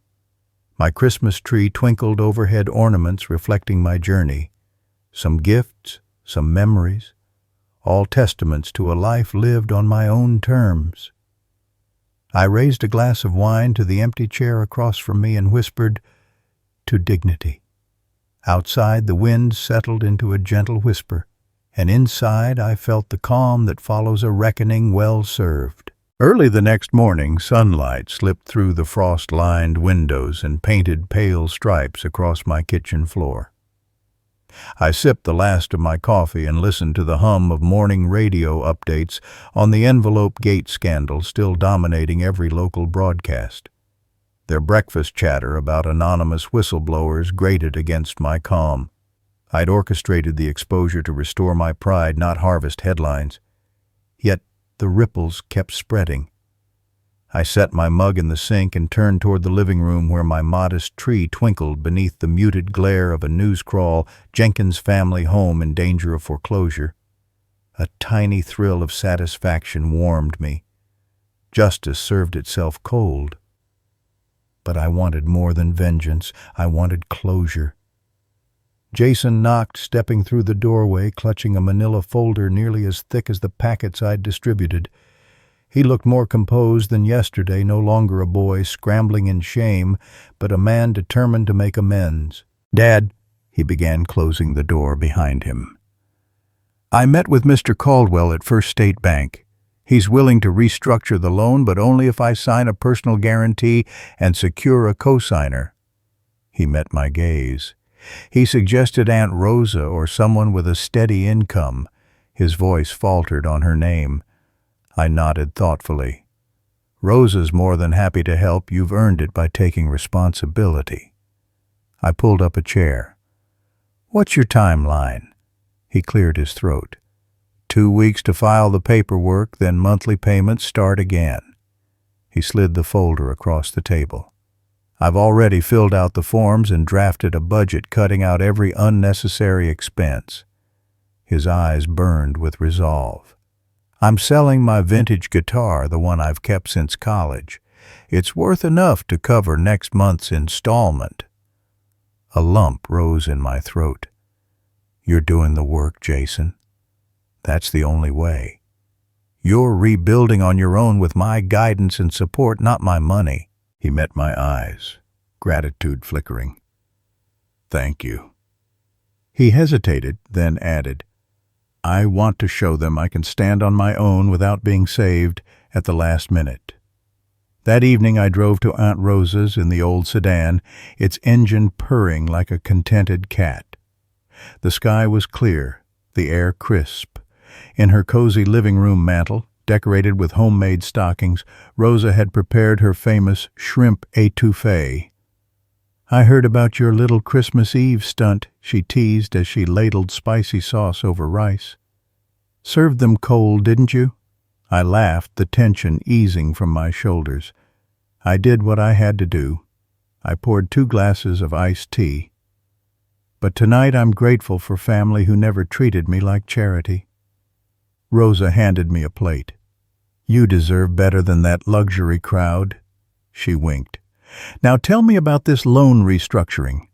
My Christmas tree twinkled overhead, ornaments reflecting my journey. Some gifts, some memories, all testaments to a life lived on my own terms. I raised a glass of wine to the empty chair across from me and whispered, "To dignity." Outside, the wind settled into a gentle whisper, and inside I felt the calm that follows a reckoning well served. Early the next morning, sunlight slipped through the frost-lined windows and painted pale stripes across my kitchen floor. I sipped the last of my coffee and listened to the hum of morning radio updates on the envelope gate scandal still dominating every local broadcast. Their breakfast chatter about anonymous whistleblowers grated against my calm. I'd orchestrated the exposure to restore my pride, not harvest headlines. Yet the ripples kept spreading. I set my mug in the sink and turned toward the living room where my modest tree twinkled beneath the muted glare of a news crawl, Jenkins family home in danger of foreclosure. A tiny thrill of satisfaction warmed me. Justice served itself cold. But I wanted more than vengeance. I wanted closure. Jason knocked, stepping through the doorway, clutching a manila folder nearly as thick as the packets I'd distributed. He looked more composed than yesterday, no longer a boy scrambling in shame, but a man determined to make amends. "Dad," he began, closing the door behind him. "I met with Mr. Caldwell at First State Bank. He's willing to restructure the loan, but only if I sign a personal guarantee and secure a cosigner." He met my gaze. He suggested Aunt Rosa or someone with a steady income. His voice faltered on her name. I nodded thoughtfully. "Rosa's more than happy to help. You've earned it by taking responsibility." I pulled up a chair. "What's your timeline?" He cleared his throat. 2 weeks to file the paperwork, then monthly payments start again." He slid the folder across the table. "I've already filled out the forms and drafted a budget cutting out every unnecessary expense." His eyes burned with resolve. "I'm selling my vintage guitar, the one I've kept since college. It's worth enough to cover next month's installment." A lump rose in my throat. "You're doing the work, Jason. That's the only way. You're rebuilding on your own with my guidance and support, not my money." He met my eyes, gratitude flickering. "Thank you." He hesitated, then added, "I want to show them I can stand on my own without being saved, at the last minute. That evening I drove to Aunt Rosa's in the old sedan, its engine purring like a contented cat. The sky was clear, the air crisp. In her cozy living room mantel, decorated with homemade stockings, Rosa had prepared her famous shrimp étouffée. "I heard about your little Christmas Eve stunt," she teased as she ladled spicy sauce over rice. "Served them cold, didn't you?" I laughed, the tension easing from my shoulders. I did what I had to do. I poured 2 glasses of iced tea. But tonight I'm grateful for family who never treated me like charity. Rosa handed me a plate. "You deserve better than that luxury crowd." She winked. "Now tell me about this loan restructuring."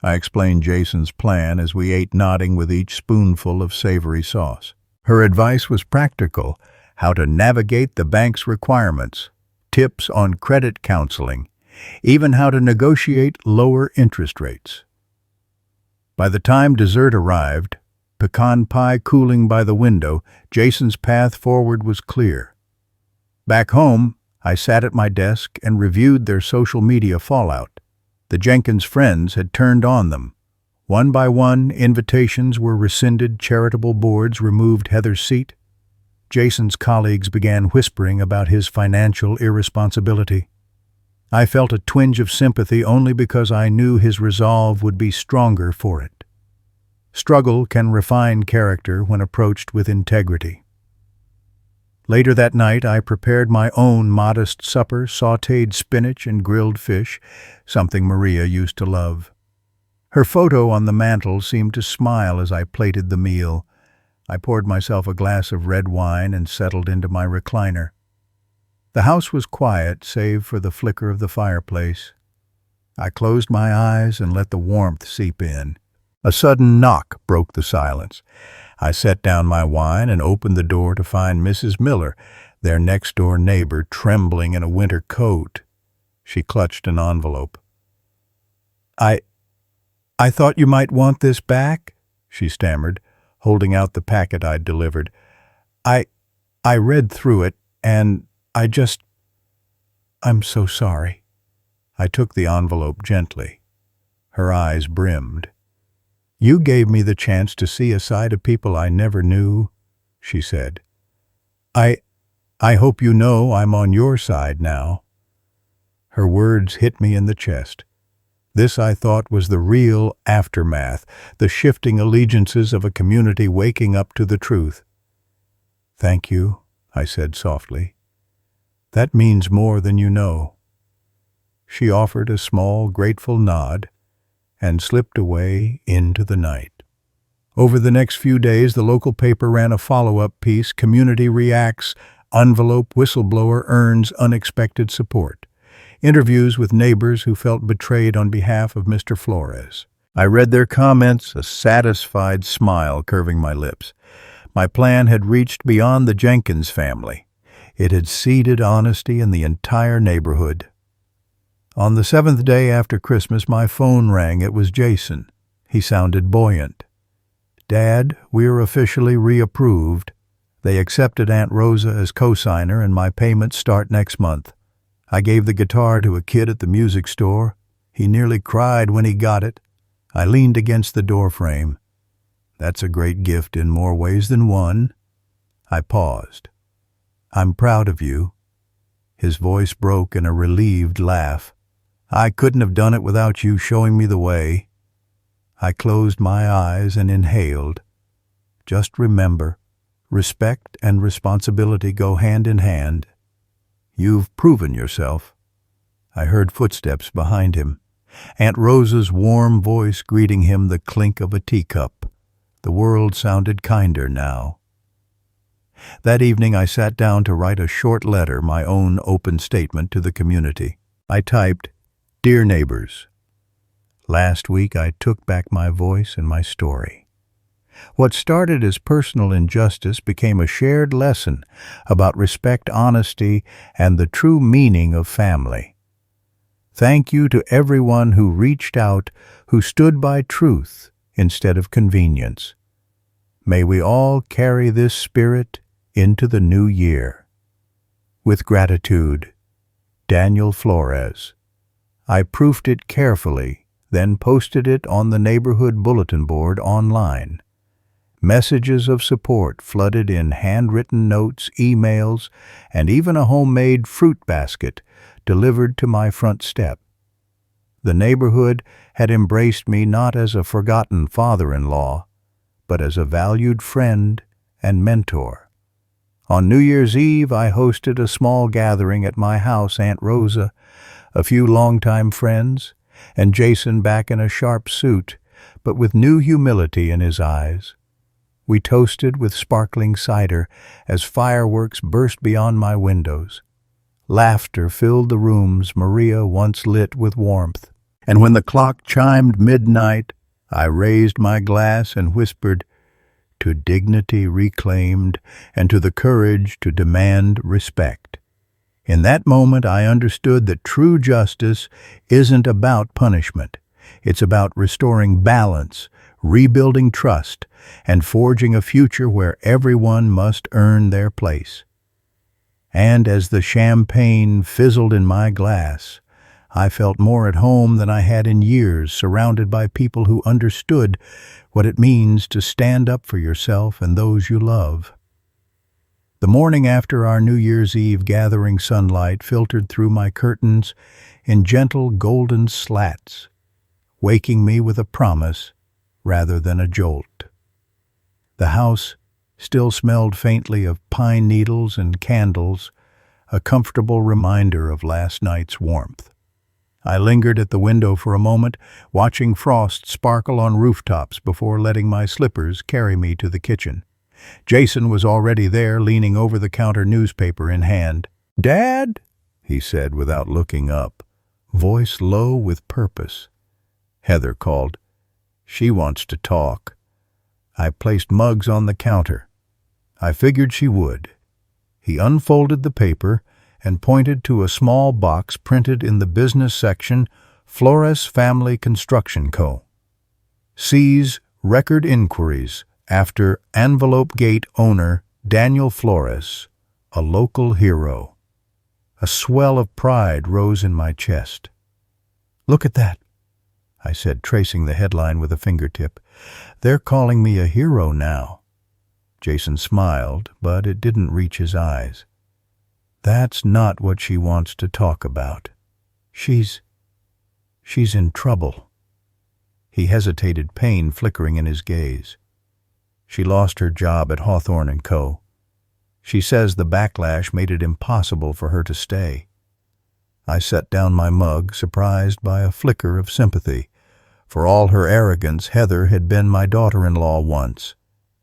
I explained Jason's plan as we ate, nodding with each spoonful of savory sauce. Her advice was practical: how to navigate the bank's requirements, tips on credit counseling, even how to negotiate lower interest rates. By the time dessert arrived, pecan pie cooling by the window, Jason's path forward was clear. Back home, I sat at my desk and reviewed their social media fallout. The Jenkins friends had turned on them. One by one, invitations were rescinded, charitable boards removed Heather's seat. Jason's colleagues began whispering about his financial irresponsibility. I felt a twinge of sympathy only because I knew his resolve would be stronger for it. Struggle can refine character when approached with integrity. Later that night, I prepared my own modest supper, sautéed spinach and grilled fish, something Maria used to love. Her photo on the mantel seemed to smile as I plated the meal. I poured myself a glass of red wine and settled into my recliner. The house was quiet, save for the flicker of the fireplace. I closed my eyes and let the warmth seep in. A sudden knock broke the silence. I set down my wine and opened the door to find Mrs. Miller, their next-door neighbor, trembling in a winter coat. She clutched an envelope. I thought you might want this back," she stammered, holding out the packet I'd delivered. I read through it, and I'm so sorry." I took the envelope gently. Her eyes brimmed. "You gave me the chance to see a side of people I never knew," she said. I hope you know I'm on your side now." Her words hit me in the chest. This, I thought, was the real aftermath, the shifting allegiances of a community waking up to the truth. "Thank you," I said softly. "That means more than you know." She offered a small, grateful nod and slipped away into the night. Over the next few days, the local paper ran a follow-up piece, "Community Reacts, Envelope Whistleblower Earns Unexpected Support." Interviews with neighbors who felt betrayed on behalf of Mr. Flores. I read their comments, a satisfied smile curving my lips. My plan had reached beyond the Jenkins family. It had seeded honesty in the entire neighborhood. On the 7th day after Christmas, my phone rang. It was Jason. He sounded buoyant. "Dad, we're officially reapproved. They accepted Aunt Rosa as co-signer and my payments start next month. I gave the guitar to a kid at the music store. He nearly cried when he got it." I leaned against the doorframe. "That's a great gift in more ways than one." I paused. "I'm proud of you." His voice broke in a relieved laugh. "I couldn't have done it without you showing me the way." I closed my eyes and inhaled. "Just remember, respect and responsibility go hand in hand. You've proven yourself." I heard footsteps behind him. Aunt Rosa's warm voice greeting him, the clink of a teacup. The world sounded kinder now. That evening I sat down to write a short letter, my own open statement to the community. I typed, "Dear neighbors, last week I took back my voice and my story. What started as personal injustice became a shared lesson about respect, honesty, and the true meaning of family. Thank you to everyone who reached out, who stood by truth instead of convenience. May we all carry this spirit into the new year." With gratitude, Daniel Flores. I proofed it carefully, then posted it on the neighborhood bulletin board online. Messages of support flooded in handwritten notes, emails, and even a homemade fruit basket delivered to my front step. The neighborhood had embraced me not as a forgotten father-in-law, but as a valued friend and mentor. On New Year's Eve, I hosted a small gathering at my house, Aunt Rosa, a few longtime friends, and Jason back in a sharp suit, but with new humility in his eyes. We toasted with sparkling cider as fireworks burst beyond my windows. Laughter filled the rooms Maria once lit with warmth. And when the clock chimed midnight, I raised my glass and whispered, "To dignity reclaimed, and to the courage to demand respect." In that moment, I understood that true justice isn't about punishment. It's about restoring balance, rebuilding trust, and forging a future where everyone must earn their place. And as the champagne fizzled in my glass, I felt more at home than I had in years, surrounded by people who understood what it means to stand up for yourself and those you love. The morning after our New Year's Eve gathering, sunlight filtered through my curtains in gentle golden slats, waking me with a promise rather than a jolt. The house still smelled faintly of pine needles and candles, a comfortable reminder of last night's warmth. I lingered at the window for a moment, watching frost sparkle on rooftops before letting my slippers carry me to the kitchen. Jason was already there, leaning over the counter, newspaper in hand. "Dad?" he said without looking up, voice low with purpose. Heather called. "She wants to talk." I placed mugs on the counter. I figured she would. He unfolded the paper and pointed to a small box printed in the business section, "Flores Family Construction Co. Sees record inquiries after Envelope Gate owner Daniel Flores, a local hero." A swell of pride rose in my chest. "Look at that," I said, tracing the headline with a fingertip. "They're calling me a hero now." Jason smiled, but it didn't reach his eyes. "That's not what she wants to talk about. She's in trouble." He hesitated, pain flickering in his gaze. "She lost her job at Hawthorne & Co. She says the backlash made it impossible for her to stay." I set down my mug, surprised by a flicker of sympathy. For all her arrogance, Heather had been my daughter-in-law once.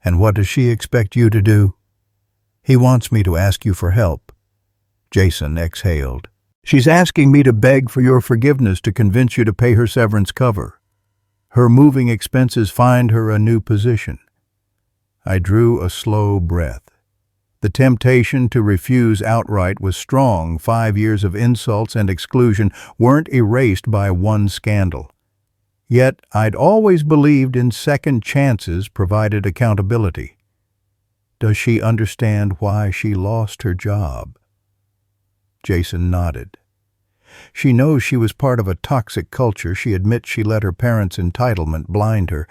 "And what does she expect you to do?" "He wants me to ask you for help." Jason exhaled. "She's asking me to beg for your forgiveness to convince you to pay her severance cover. Her moving expenses find her a new position." I drew a slow breath. The temptation to refuse outright was strong. 5 years of insults and exclusion weren't erased by one scandal. Yet I'd always believed in second chances provided accountability. "Does she understand why she lost her job?" Jason nodded. "She knows she was part of a toxic culture. She admits she let her parents' entitlement blind her.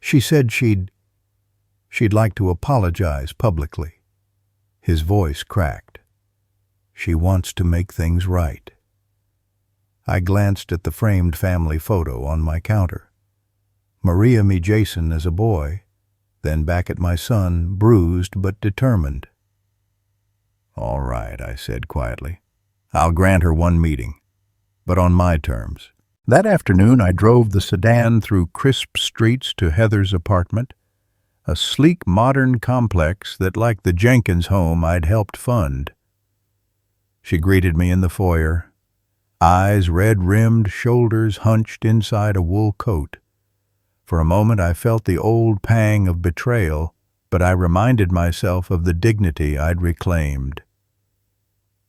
She said she'd like to apologize publicly." His voice cracked. "She wants to make things right." I glanced at the framed family photo on my counter. Maria me Jason as a boy, then back at my son, bruised but determined. "All right," I said quietly. "I'll grant her one meeting, but on my terms." That afternoon, I drove the sedan through crisp streets to Heather's apartment, a sleek modern complex that, like the Jenkins home, I'd helped fund. She greeted me in the foyer, eyes red-rimmed, shoulders hunched inside a wool coat. For a moment I felt the old pang of betrayal, but I reminded myself of the dignity I'd reclaimed.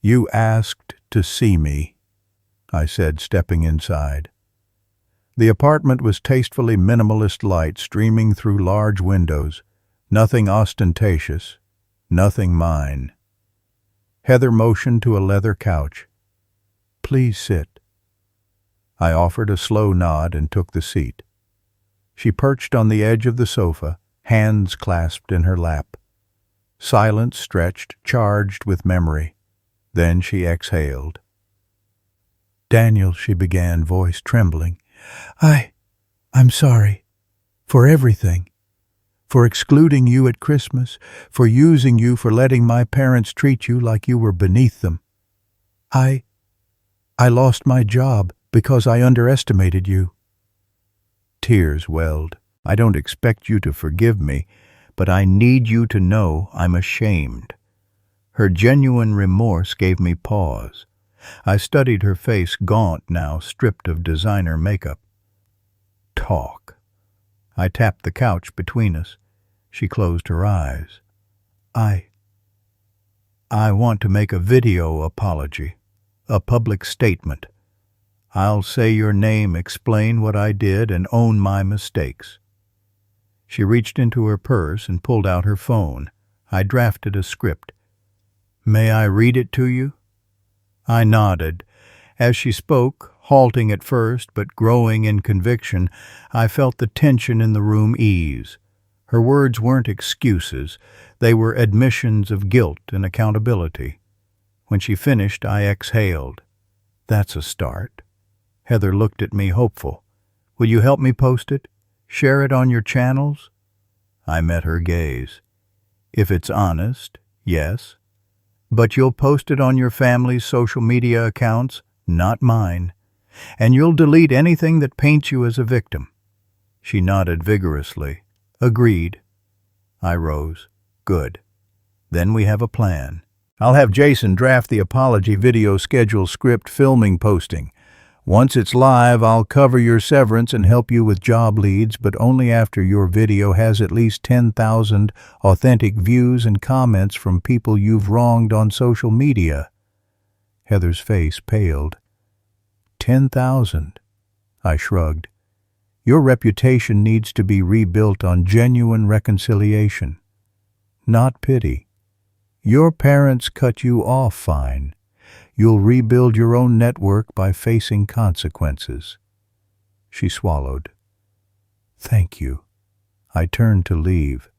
"You asked to see me," I said, stepping inside. The apartment was tastefully minimalist light streaming through large windows, nothing ostentatious, nothing mine. Heather motioned to a leather couch. "Please sit." I offered a slow nod and took the seat. She perched on the edge of the sofa, hands clasped in her lap. Silence stretched, charged with memory. Then she exhaled. "Daniel," she began, voice trembling, I'm sorry. For everything. For excluding you at Christmas, for using you, for letting my parents treat you like you were beneath them. I lost my job because I underestimated you." Tears welled. "I don't expect you to forgive me, but I need you to know I'm ashamed." Her genuine remorse gave me pause. I studied her face, gaunt now, stripped of designer makeup. "Talk." I tapped the couch between us. She closed her eyes. I want to make a video apology, a public statement. I'll say your name, explain what I did, and own my mistakes." She reached into her purse and pulled out her phone. I drafted a script. "May I read it to you?" I nodded. As she spoke, halting at first but growing in conviction, I felt the tension in the room ease. Her words weren't excuses. They were admissions of guilt and accountability. When she finished, I exhaled. "That's a start." Heather looked at me, hopeful. "Will you help me post it? Share it on your channels?" I met her gaze. "If it's honest, yes. But you'll post it on your family's social media accounts, not mine. And you'll delete anything that paints you as a victim." She nodded vigorously. "Agreed." I rose. "Good. Then we have a plan. I'll have Jason draft the apology video schedule script filming posting. Once it's live, I'll cover your severance and help you with job leads, but only after your video has at least 10,000 authentic views and comments from people you've wronged on social media." Heather's face paled. 10,000. I shrugged. "Your reputation needs to be rebuilt on genuine reconciliation, not pity. Your parents cut you off fine. You'll rebuild your own network by facing consequences." She swallowed. "Thank you." I turned to leave.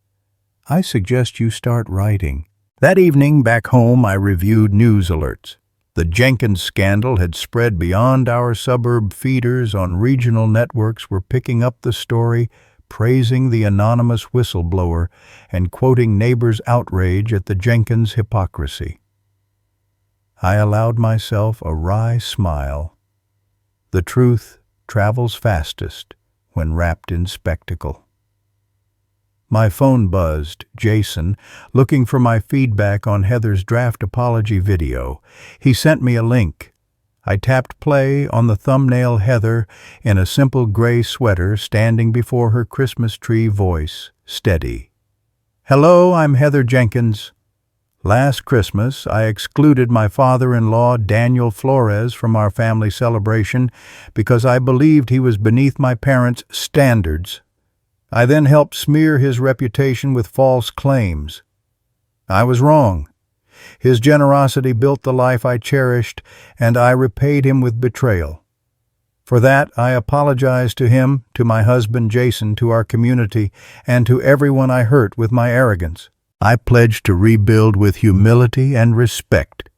"I suggest you start writing." That evening, back home, I reviewed news alerts. The Jenkins scandal had spread beyond our suburb feeders. On regional networks were picking up the story, praising the anonymous whistleblower and quoting neighbors' outrage at the Jenkins hypocrisy. I allowed myself a wry smile. The truth travels fastest when wrapped in spectacle. My phone buzzed. Jason, looking for my feedback on Heather's draft apology video. He sent me a link. I tapped play. On the thumbnail, Heather, in a simple gray sweater, standing before her Christmas tree, voice steady. "Hello, I'm Heather Jenkins. Last Christmas, I excluded my father-in-law, Daniel Flores, from our family celebration because I believed he was beneath my parents' standards. I then helped smear his reputation with false claims. I was wrong. His generosity built the life I cherished, and I repaid him with betrayal. For that, I apologize to him, to my husband Jason, to our community, and to everyone I hurt with my arrogance. I pledge to rebuild with humility and respect."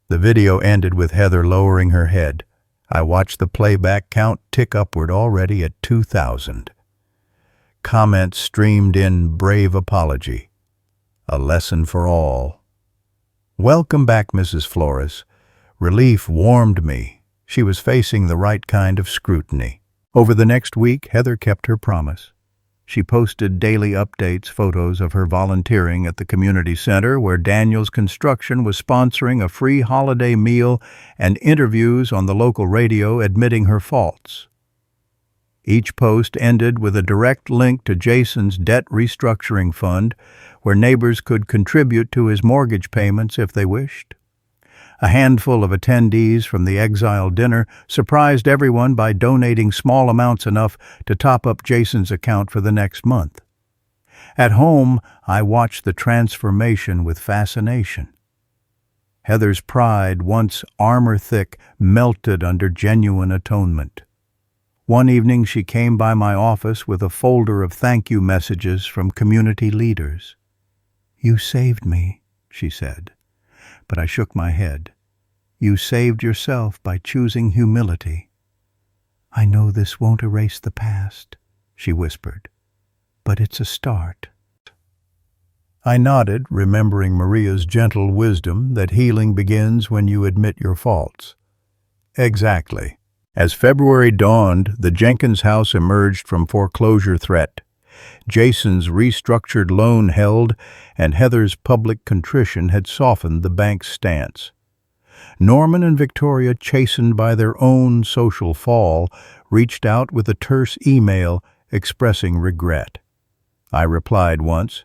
The video ended with Heather lowering her head. I watched the playback count tick upward, already at 2,000. Comments streamed in. "Brave apology. A lesson for all." "Welcome back, Mrs. Flores." Relief warmed me. She was facing the right kind of scrutiny. Over the next week, Heather kept her promise. She posted daily updates, photos of her volunteering at the community center where Daniel's Construction was sponsoring a free holiday meal, and interviews on the local radio admitting her faults. Each post ended with a direct link to Jason's debt restructuring fund, where neighbors could contribute to his mortgage payments if they wished. A handful of attendees from the exile dinner surprised everyone by donating small amounts enough to top up Jason's account for the next month. At home, I watched the transformation with fascination. Heather's pride, once armor-thick, melted under genuine atonement. One evening she came by my office with a folder of thank-you messages from community leaders. "You saved me," she said, but I shook my head. "You saved yourself by choosing humility." "I know this won't erase the past," she whispered, "but it's a start." I nodded, remembering Maria's gentle wisdom that healing begins when you admit your faults. Exactly. As February dawned, the Jenkins house emerged from foreclosure threat. Jason's restructured loan held, and Heather's public contrition had softened the bank's stance. Norman and Victoria, chastened by their own social fall, reached out with a terse email expressing regret. I replied once,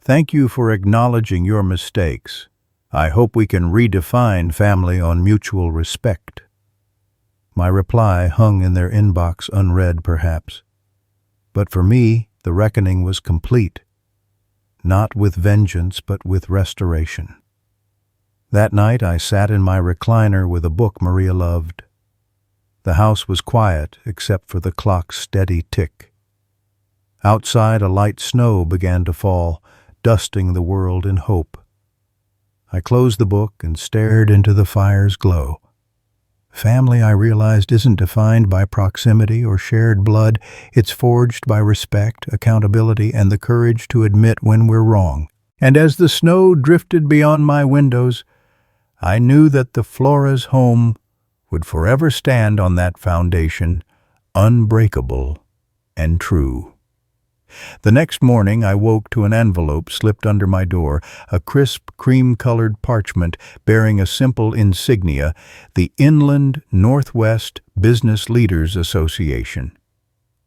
"Thank you for acknowledging your mistakes. I hope we can redefine family on mutual respect." My reply hung in their inbox unread, perhaps. But for me, the reckoning was complete. Not with vengeance, but with restoration. That night I sat in my recliner with a book Maria loved. The house was quiet, except for the clock's steady tick. Outside, a light snow began to fall, dusting the world in hope. I closed the book and stared into the fire's glow. Family, I realized, isn't defined by proximity or shared blood. It's forged by respect, accountability, and the courage to admit when we're wrong. And as the snow drifted beyond my windows, I knew that the Floras' home would forever stand on that foundation, unbreakable and true. The next morning I woke to an envelope slipped under my door, a crisp, cream-colored parchment bearing a simple insignia, the Inland Northwest Business Leaders Association.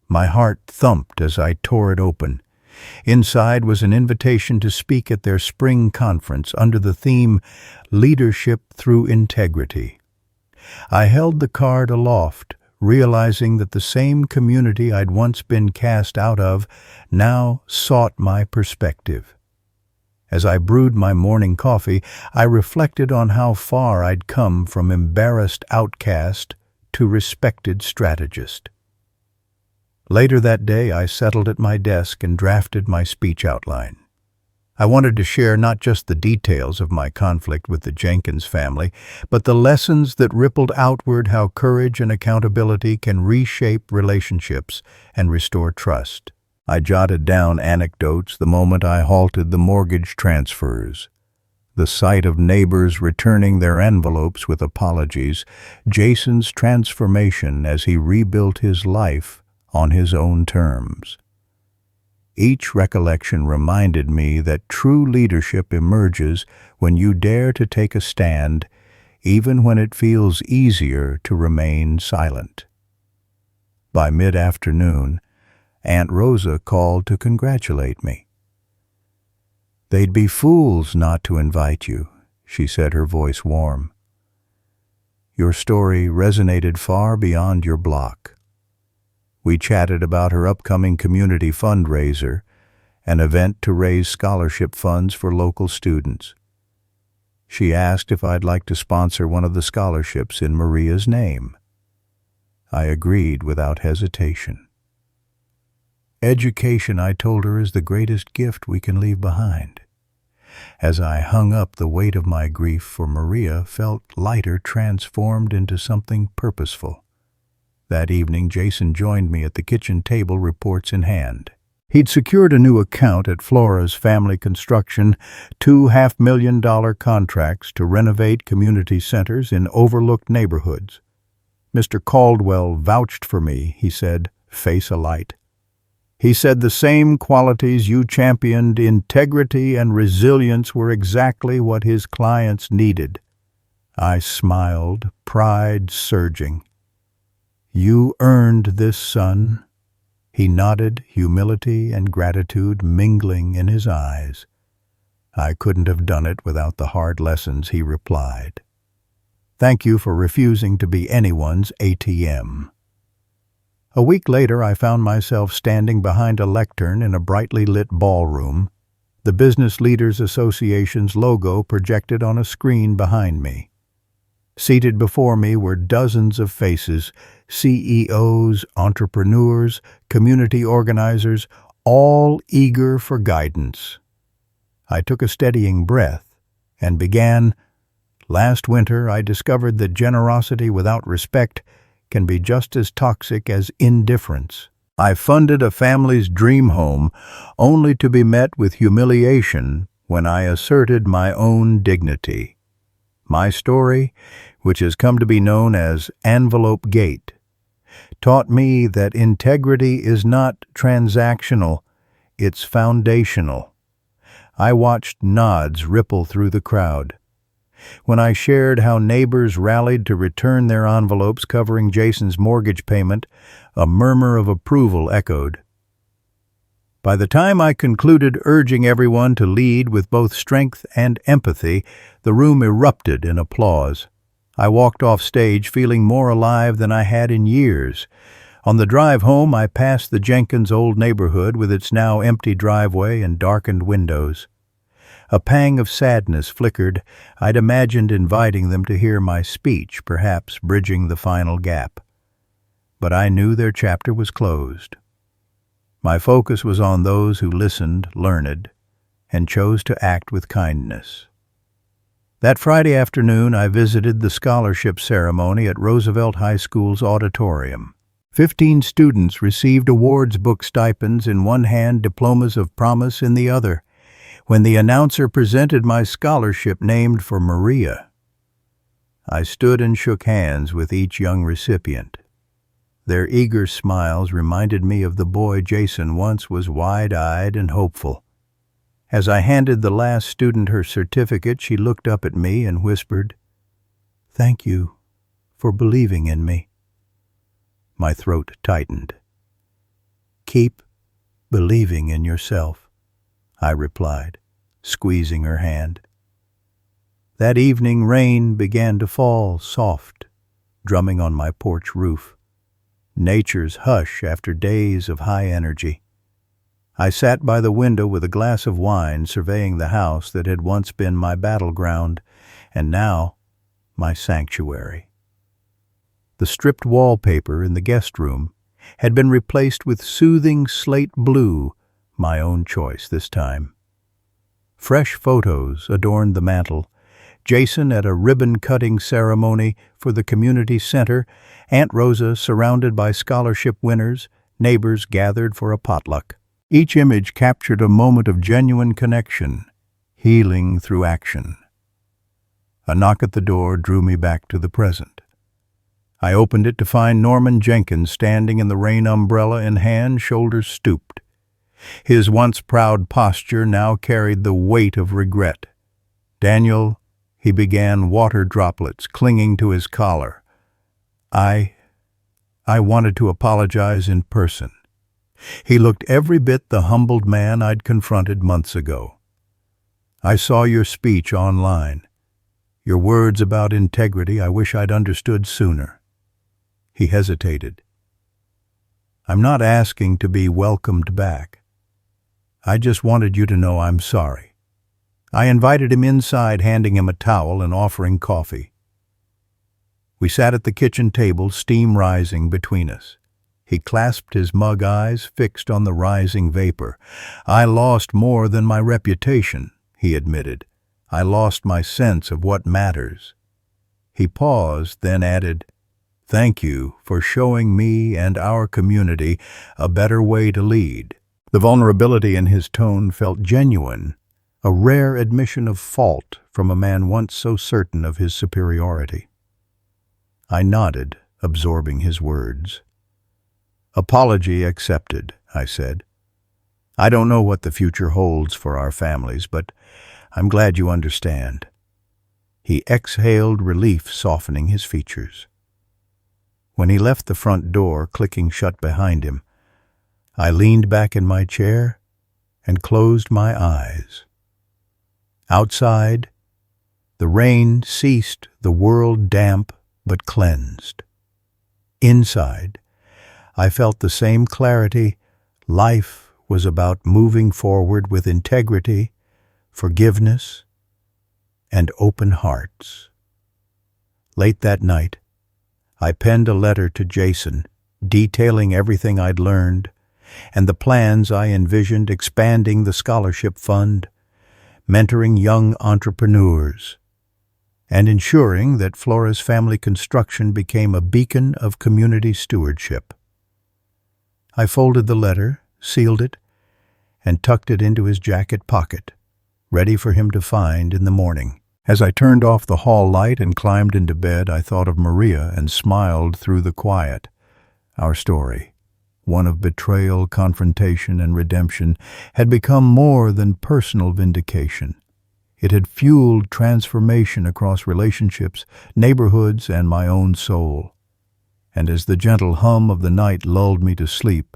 My heart thumped as I tore it open. Inside was an invitation to speak at their spring conference under the theme, Leadership Through Integrity. I held the card aloft, realizing that the same community I'd once been cast out of now sought my perspective. As I brewed my morning coffee, I reflected on how far I'd come from embarrassed outcast to respected strategist. Later that day, I settled at my desk and drafted my speech outline. I wanted to share not just the details of my conflict with the Jenkins family, but the lessons that rippled outward, how courage and accountability can reshape relationships and restore trust. I jotted down anecdotes the moment I halted the mortgage transfers. The sight of neighbors returning their envelopes with apologies, Jason's transformation as he rebuilt his life on his own terms. Each recollection reminded me that true leadership emerges when you dare to take a stand, even when it feels easier to remain silent. By mid-afternoon, Aunt Rosa called to congratulate me. "They'd be fools not to invite you," she said, her voice warm. "Your story resonated far beyond your block." We chatted about her upcoming community fundraiser, an event to raise scholarship funds for local students. She asked if I'd like to sponsor one of the scholarships in Maria's name. I agreed without hesitation. Education, I told her, is the greatest gift we can leave behind. As I hung up, the weight of my grief for Maria felt lighter, transformed into something purposeful. That evening, Jason joined me at the kitchen table, reports in hand. He'd secured a new account at Flora's Family Construction, 2 $500,000 contracts to renovate community centers in overlooked neighborhoods. "Mr. Caldwell vouched for me," he said, face alight. "He said the same qualities you championed, integrity and resilience, were exactly what his clients needed." I smiled, pride surging. "You earned this, son." He nodded, humility and gratitude mingling in his eyes. "I couldn't have done it without the hard lessons," he replied. "Thank you for refusing to be anyone's ATM." A week later, I found myself standing behind a lectern in a brightly lit ballroom. the Business Leaders Association's logo projected on a screen behind me. Seated before me were dozens of faces, CEOs, entrepreneurs, community organizers, all eager for guidance. I took a steadying breath and began. Last winter, I discovered that generosity without respect can be just as toxic as indifference. I funded a family's dream home only to be met with humiliation when I asserted my own dignity. My story, which has come to be known as Envelope Gate, taught me that integrity is not transactional, it's foundational. I watched nods ripple through the crowd. When I shared how neighbors rallied to return their envelopes covering Jason's mortgage payment, a murmur of approval echoed. By the time I concluded urging everyone to lead with both strength and empathy, the room erupted in applause. I walked off stage feeling more alive than I had in years. On the drive home, I passed the Jenkins old neighborhood with its now empty driveway and darkened windows. A pang of sadness flickered. I'd imagined inviting them to hear my speech, perhaps bridging the final gap. But I knew their chapter was closed. My focus was on those who listened, learned, and chose to act with kindness. That Friday afternoon, I visited the scholarship ceremony at Roosevelt High School's auditorium. 15 students received awards book stipends in one hand, diplomas of promise in the other. When the announcer presented my scholarship named for Maria, I stood and shook hands with each young recipient. Their eager smiles reminded me of the boy Jason once was wide-eyed and hopeful. As I handed the last student her certificate, she looked up at me and whispered, "Thank you for believing in me." My throat tightened. "Keep believing in yourself," I replied, squeezing her hand. That evening, rain began to fall, soft, drumming on my porch roof. Nature's hush after days of high energy. I sat by the window with a glass of wine, surveying the house that had once been my battleground, and now my sanctuary. The stripped wallpaper in the guest room had been replaced with soothing slate blue, my own choice this time. Fresh photos adorned the mantel. Jason at a ribbon-cutting ceremony for the community center, Aunt Rosa surrounded by scholarship winners, neighbors gathered for a potluck. Each image captured a moment of genuine connection, healing through action. A knock at the door drew me back to the present. I opened it to find Norman Jenkins standing in the rain, umbrella in hand, shoulders stooped. His once proud posture now carried the weight of regret. "Daniel," he began, water droplets clinging to his collar. I wanted to apologize in person." He looked every bit the humbled man I'd confronted months ago. "I saw your speech online. Your words about integrity I wish I'd understood sooner." He hesitated. "I'm not asking to be welcomed back. I just wanted you to know I'm sorry." I invited him inside, handing him a towel and offering coffee. We sat at the kitchen table, steam rising between us. He clasped his mug eyes fixed on the rising vapor. "I lost more than my reputation," he admitted. "I lost my sense of what matters." He paused, then added, "Thank you for showing me and our community a better way to lead." The vulnerability in his tone felt genuine, a rare admission of fault from a man once so certain of his superiority. I nodded, absorbing his words. "Apology accepted," I said. "I don't know what the future holds for our families, but I'm glad you understand." He exhaled, relief softening his features. When he left the front door, clicking shut behind him, I leaned back in my chair and closed my eyes. Outside, the rain ceased, the world damp but cleansed. Inside, I felt the same clarity. Life was about moving forward with integrity, forgiveness, and open hearts. Late that night, I penned a letter to Jason, detailing everything I'd learned and the plans I envisioned expanding the scholarship fund, mentoring young entrepreneurs, and ensuring that Flora's family construction became a beacon of community stewardship. I folded the letter, sealed it, and tucked it into his jacket pocket, ready for him to find in the morning. As I turned off the hall light and climbed into bed, I thought of Maria and smiled through the quiet. Our story, one of betrayal, confrontation, and redemption, had become more than personal vindication. It had fueled transformation across relationships, neighborhoods, and my own soul. And as the gentle hum of the night lulled me to sleep,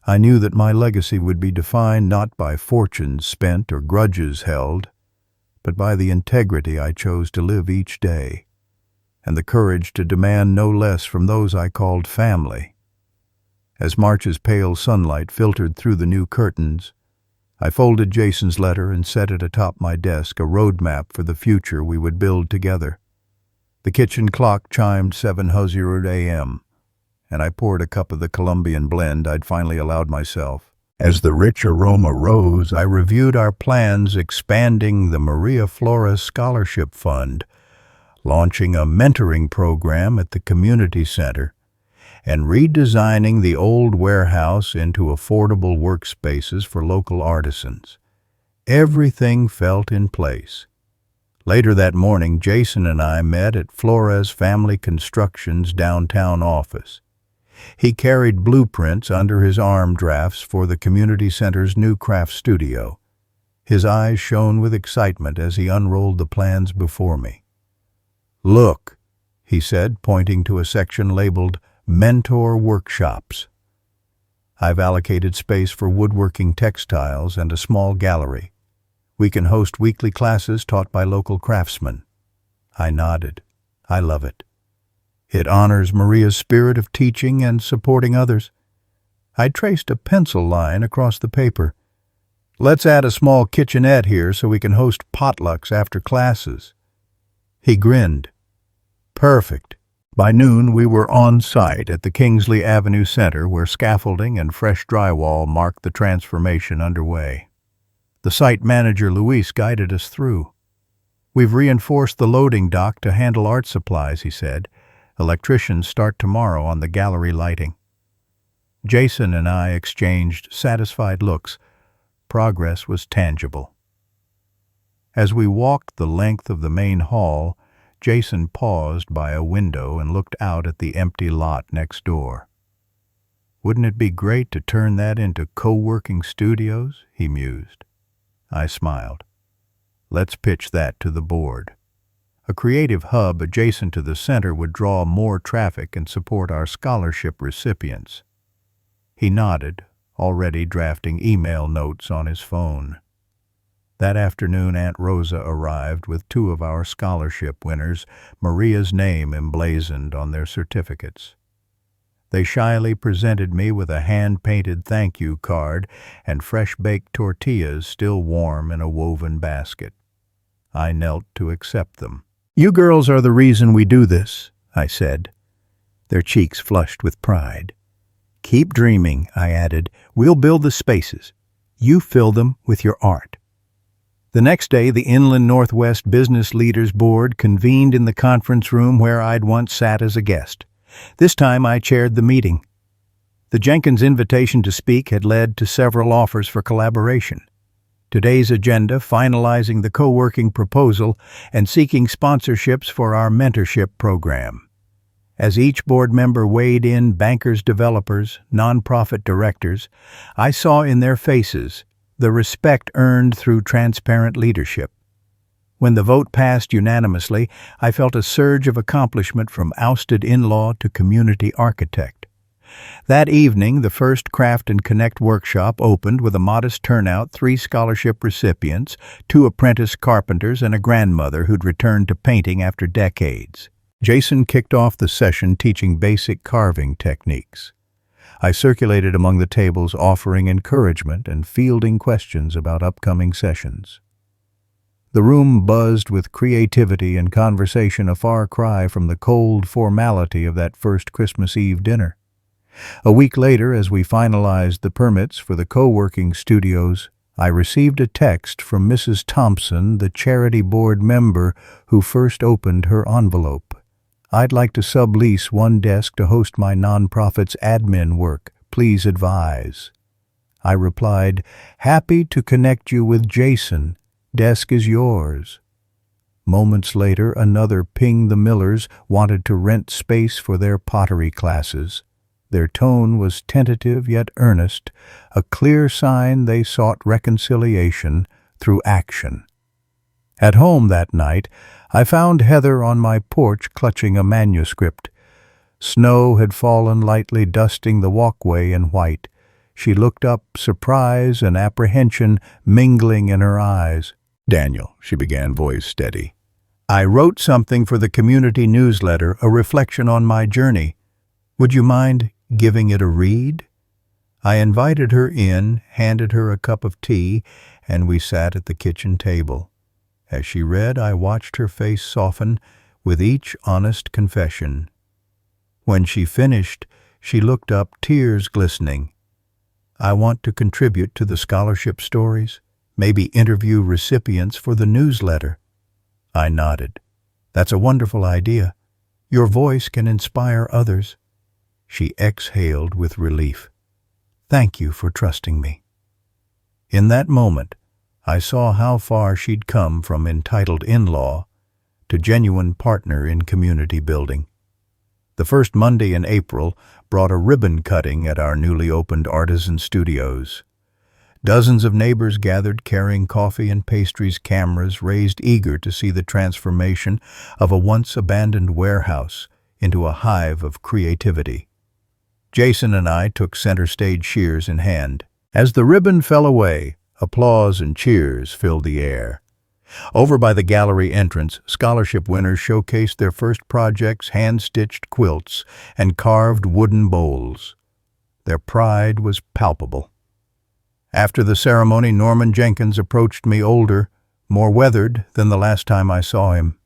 I knew that my legacy would be defined not by fortunes spent or grudges held, but by the integrity I chose to live each day, and the courage to demand no less from those I called family. As March's pale sunlight filtered through the new curtains, I folded Jason's letter and set it atop my desk, a roadmap for the future we would build together. The kitchen clock chimed 7:00 a.m., and I poured a cup of the Colombian blend I'd finally allowed myself. As the rich aroma rose, I reviewed our plans, expanding the Maria Flora Scholarship Fund, launching a mentoring program at the community center, and redesigning the old warehouse into affordable workspaces for local artisans. Everything felt in place. Later that morning, Jason and I met at Flora's Family Construction's downtown office. He carried blueprints under his arm drafts for the community center's new craft studio. His eyes shone with excitement as he unrolled the plans before me. "Look," he said, pointing to a section labeled Mentor Workshops. "I've allocated space for woodworking, textiles, and a small gallery. We can host weekly classes taught by local craftsmen." I nodded. "I love it. It honors Maria's spirit of teaching and supporting others." I traced a pencil line across the paper. "Let's add a small kitchenette here so we can host potlucks after classes." He grinned. "Perfect." By noon, we were on site at the Kingsley Avenue Center, where scaffolding and fresh drywall marked the transformation underway. The site manager, Luis, guided us through. "We've reinforced the loading dock to handle art supplies," he said. "Electricians start tomorrow on the gallery lighting." Jason and I exchanged satisfied looks. Progress was tangible. As we walked the length of the main hall, Jason paused by a window and looked out at the empty lot next door. "Wouldn't it be great to turn that into co-working studios?" he mused. I smiled. "Let's pitch that to the board." A creative hub adjacent to the center would draw more traffic and support our scholarship recipients. He nodded, already drafting email notes on his phone. That afternoon, Aunt Rosa arrived with 2 of our scholarship winners, Maria's name emblazoned on their certificates. They shyly presented me with a hand-painted thank you card and fresh-baked tortillas still warm in a woven basket. I knelt to accept them. "You girls are the reason we do this," I said. Their cheeks flushed with pride. "Keep dreaming," I added. "We'll build the spaces. You fill them with your art." The next day, the Inland Northwest Business Leaders Board convened in the conference room where I'd once sat as a guest. This time I chaired the meeting. The Jenkins invitation to speak had led to several offers for collaboration. Today's agenda, finalizing the co-working proposal and seeking sponsorships for our mentorship program. As each board member weighed in, bankers, developers, nonprofit directors, I saw in their faces the respect earned through transparent leadership. When the vote passed unanimously, I felt a surge of accomplishment from ousted in-law to community architect. That evening, the first Craft and Connect workshop opened with a modest turnout, 3 scholarship recipients, 2 apprentice carpenters, and a grandmother who'd returned to painting after decades. Jason kicked off the session teaching basic carving techniques. I circulated among the tables, offering encouragement and fielding questions about upcoming sessions. The room buzzed with creativity and conversation, a far cry from the cold formality of that first Christmas Eve dinner. A week later, as we finalized the permits for the co-working studios, I received a text from Mrs. Thompson, the charity board member who first opened her envelope. "I'd like to sublease one desk to host my nonprofit's admin work. Please advise." I replied, "Happy to connect you with Jason. Desk is yours." Moments later, another Ping the Millers wanted to rent space for their pottery classes. Their tone was tentative yet earnest, a clear sign they sought reconciliation through action. At home that night, I found Heather on my porch clutching a manuscript. Snow had fallen lightly, dusting the walkway in white. She looked up, surprise and apprehension mingling in her eyes. "Daniel," she began, voice steady, "I wrote something for the community newsletter, a reflection on my journey. Would you mind giving it a read?" I invited her in, handed her a cup of tea, and we sat at the kitchen table. As she read, I watched her face soften with each honest confession. When she finished, she looked up, tears glistening. "I want to contribute to the scholarship stories, maybe interview recipients for the newsletter." I nodded. "That's a wonderful idea. Your voice can inspire others." She exhaled with relief. "Thank you for trusting me." In that moment, I saw how far she'd come from entitled in-law to genuine partner in community building. The first Monday in April brought a ribbon cutting at our newly opened artisan studios. Dozens of neighbors gathered carrying coffee and pastries, cameras raised eager to see the transformation of a once-abandoned warehouse into a hive of creativity. Jason and I took center stage, shears in hand. As the ribbon fell away, applause and cheers filled the air. Over by the gallery entrance, scholarship winners showcased their first projects, hand-stitched quilts, and carved wooden bowls. Their pride was palpable. After the ceremony, Norman Jenkins approached me, older, more weathered than the last time I saw him.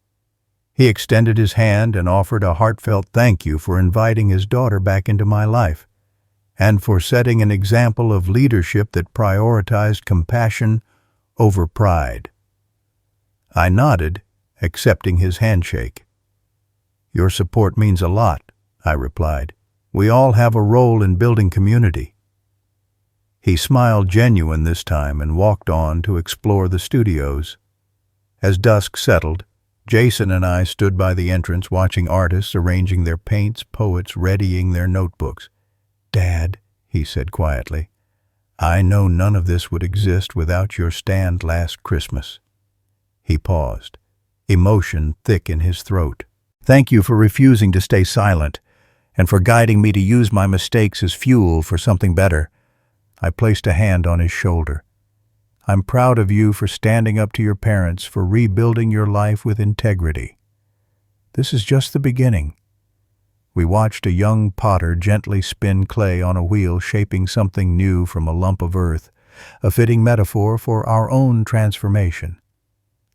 He extended his hand and offered a heartfelt thank you for inviting his daughter back into my life, and for setting an example of leadership that prioritized compassion over pride. I nodded, accepting his handshake. "Your support means a lot," I replied. "We all have a role in building community." He smiled, genuine this time, and walked on to explore the studios. As dusk settled, Jason and I stood by the entrance watching artists arranging their paints, poets readying their notebooks. "Dad," he said quietly, "I know none of this would exist without your stand last Christmas." He paused, emotion thick in his throat. "Thank you for refusing to stay silent, and for guiding me to use my mistakes as fuel for something better." I placed a hand on his shoulder. "I'm proud of you for standing up to your parents, for rebuilding your life with integrity. This is just the beginning." We watched a young potter gently spin clay on a wheel, shaping something new from a lump of earth, a fitting metaphor for our own transformation.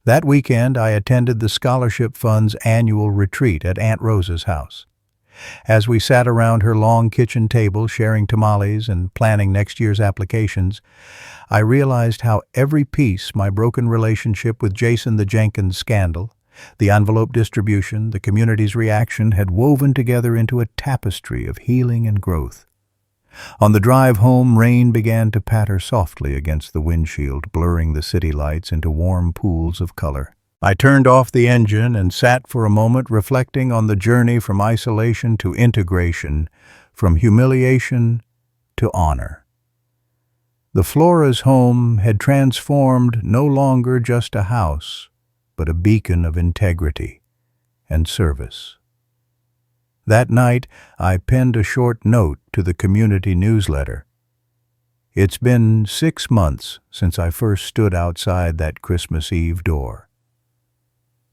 That weekend, I attended the Scholarship Fund's annual retreat at Aunt Rosa's house. As we sat around her long kitchen table, sharing tamales and planning next year's applications, I realized how every piece, my broken relationship with Jason, the Jenkins scandal, the envelope distribution, the community's reaction, had woven together into a tapestry of healing and growth. On the drive home, rain began to patter softly against the windshield, blurring the city lights into warm pools of color. I turned off the engine and sat for a moment, reflecting on the journey from isolation to integration, from humiliation to honor. The Flora's home had transformed, no longer just a house, but a beacon of integrity and service. That night, I penned a short note to the community newsletter. "It's been 6 months since I first stood outside that Christmas Eve door.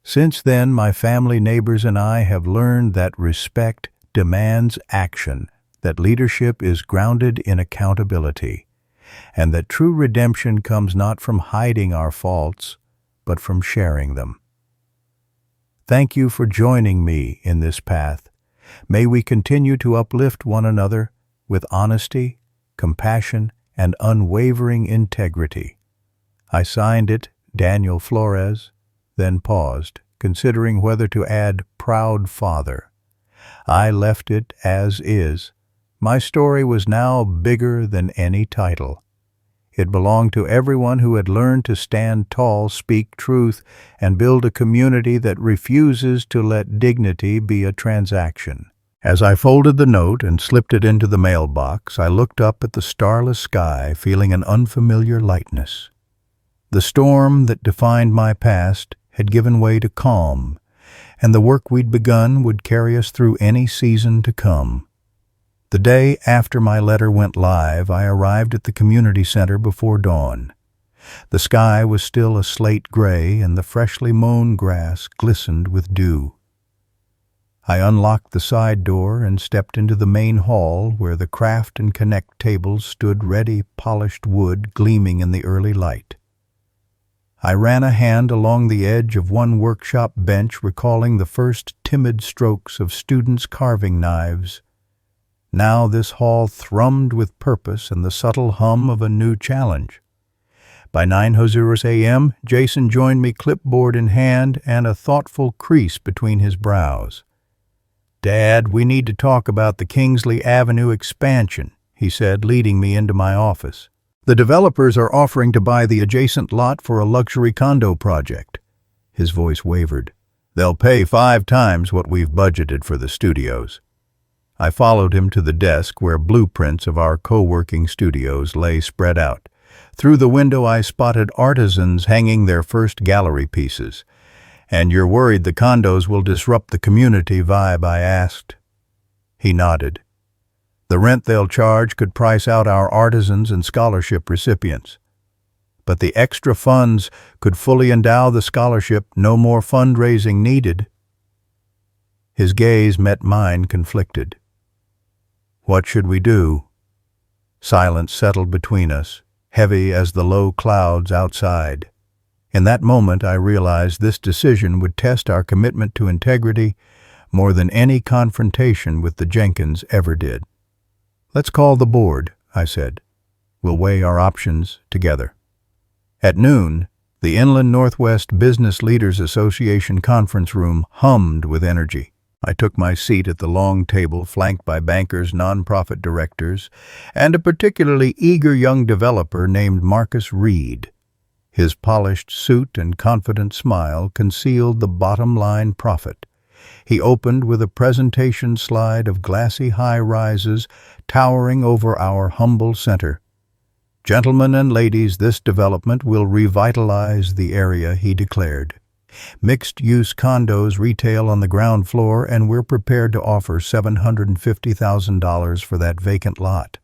Since then, my family, neighbors, and I have learned that respect demands action, that leadership is grounded in accountability, and that true redemption comes not from hiding our faults, but from sharing them. Thank you for joining me in this path. May we continue to uplift one another with honesty, compassion, and unwavering integrity. I signed it, Daniel Flores, then paused, considering whether to add proud father. I left it as is. My story was now bigger than any title. It belonged to everyone who had learned to stand tall, speak truth, and build a community that refuses to let dignity be a transaction. As I folded the note and slipped it into the mailbox, I looked up at the starless sky, feeling an unfamiliar lightness. The storm that defined my past had given way to calm, and the work we'd begun would carry us through any season to come. The day after my letter went live, I arrived at the community center before dawn. The sky was still a slate gray, and the freshly mown grass glistened with dew. I unlocked the side door and stepped into the main hall where the craft and connect tables stood ready, polished wood gleaming in the early light. I ran a hand along the edge of one workshop bench, recalling the first timid strokes of students' carving knives. Now this hall thrummed with purpose and the subtle hum of a new challenge. By 9:00 a.m., Jason joined me, clipboard in hand and a thoughtful crease between his brows. "Dad, we need to talk about the Kingsley Avenue expansion," he said, leading me into my office. "The developers are offering to buy the adjacent lot for a luxury condo project." His voice wavered. "They'll pay 5 times what we've budgeted for the studios." I followed him to the desk where blueprints of our co-working studios lay spread out. Through the window I spotted artisans hanging their first gallery pieces. "And you're worried the condos will disrupt the community vibe?" I asked. He nodded. "The rent they'll charge could price out our artisans and scholarship recipients. But the extra funds could fully endow the scholarship, no more fundraising needed." His gaze met mine, conflicted. "What should we do?" Silence settled between us, heavy as the low clouds outside. In that moment I realized this decision would test our commitment to integrity more than any confrontation with the Jenkins ever did. "Let's call the board," I said. "We'll weigh our options together." At noon, the Inland Northwest Business Leaders Association conference room hummed with energy. I took my seat at the long table flanked by bankers, nonprofit directors, and a particularly eager young developer named Marcus Reed. His polished suit and confident smile concealed the bottom-line profit. He opened with a presentation slide of glassy high-rises towering over our humble center. "Gentlemen and ladies, this development will revitalize the area," he declared. "Mixed-use condos retail on the ground floor, and we're prepared to offer $750,000 for that vacant lot."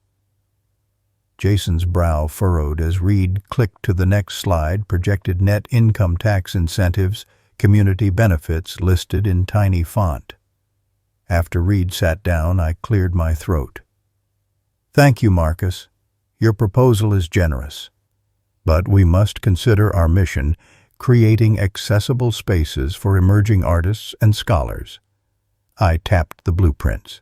Jason's brow furrowed as Reed clicked to the next slide, projected net income tax incentives, community benefits listed in tiny font. After Reed sat down, I cleared my throat. "Thank you, Marcus. Your proposal is generous. But we must consider our mission, creating accessible spaces for emerging artists and scholars." I tapped the blueprints.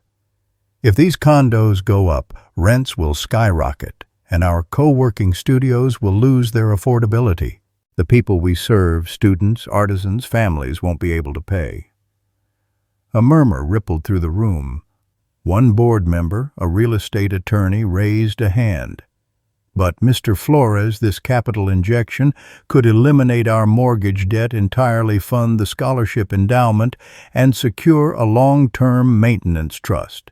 "If these condos go up, rents will skyrocket, and our co-working studios will lose their affordability. The people we serve, students, artisans, families, won't be able to pay." A murmur rippled through the room. One board member, a real estate attorney, raised a hand. "But Mr. Flores, this capital injection could eliminate our mortgage debt, entirely fund the scholarship endowment, and secure a long-term maintenance trust."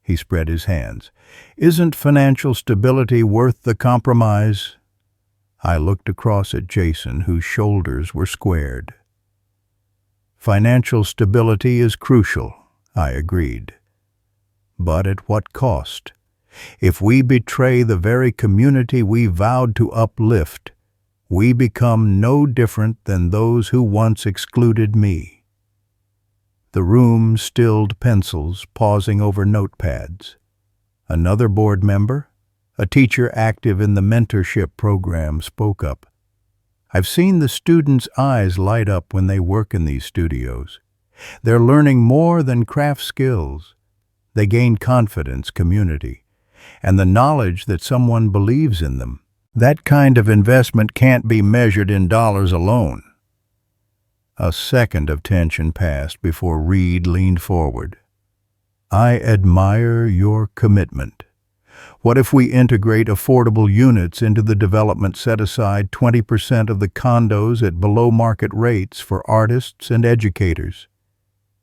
He spread his hands. "Isn't financial stability worth the compromise?" I looked across at Jason, whose shoulders were squared. "Financial stability is crucial," I agreed. "But at what cost? If we betray the very community we vowed to uplift, we become no different than those who once excluded me." The room stilled pencils, pausing over notepads. Another board member, a teacher active in the mentorship program, spoke up. I've seen the students' eyes light up when they work in these studios. They're learning more than craft skills. They gain confidence, community, and the knowledge that someone believes in them. That kind of investment can't be measured in dollars alone. A second of tension passed before Reed leaned forward. I admire your commitment. What if we integrate affordable units into the development, set aside 20% of the condos at below-market rates for artists and educators?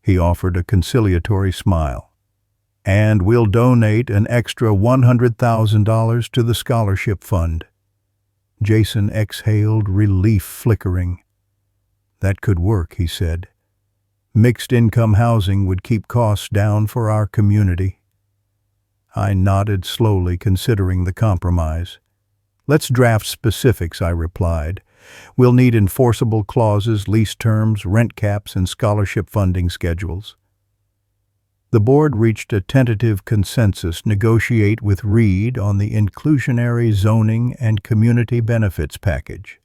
He offered a conciliatory smile. And we'll donate an extra $100,000 to the scholarship fund. Jason exhaled, relief flickering. That could work, he said. Mixed-income housing would keep costs down for our community. I nodded slowly, considering the compromise. Let's draft specifics, I replied. We'll need enforceable clauses, lease terms, rent caps, and scholarship funding schedules. The board reached a tentative consensus: negotiate with Reed on the inclusionary zoning and community benefits package.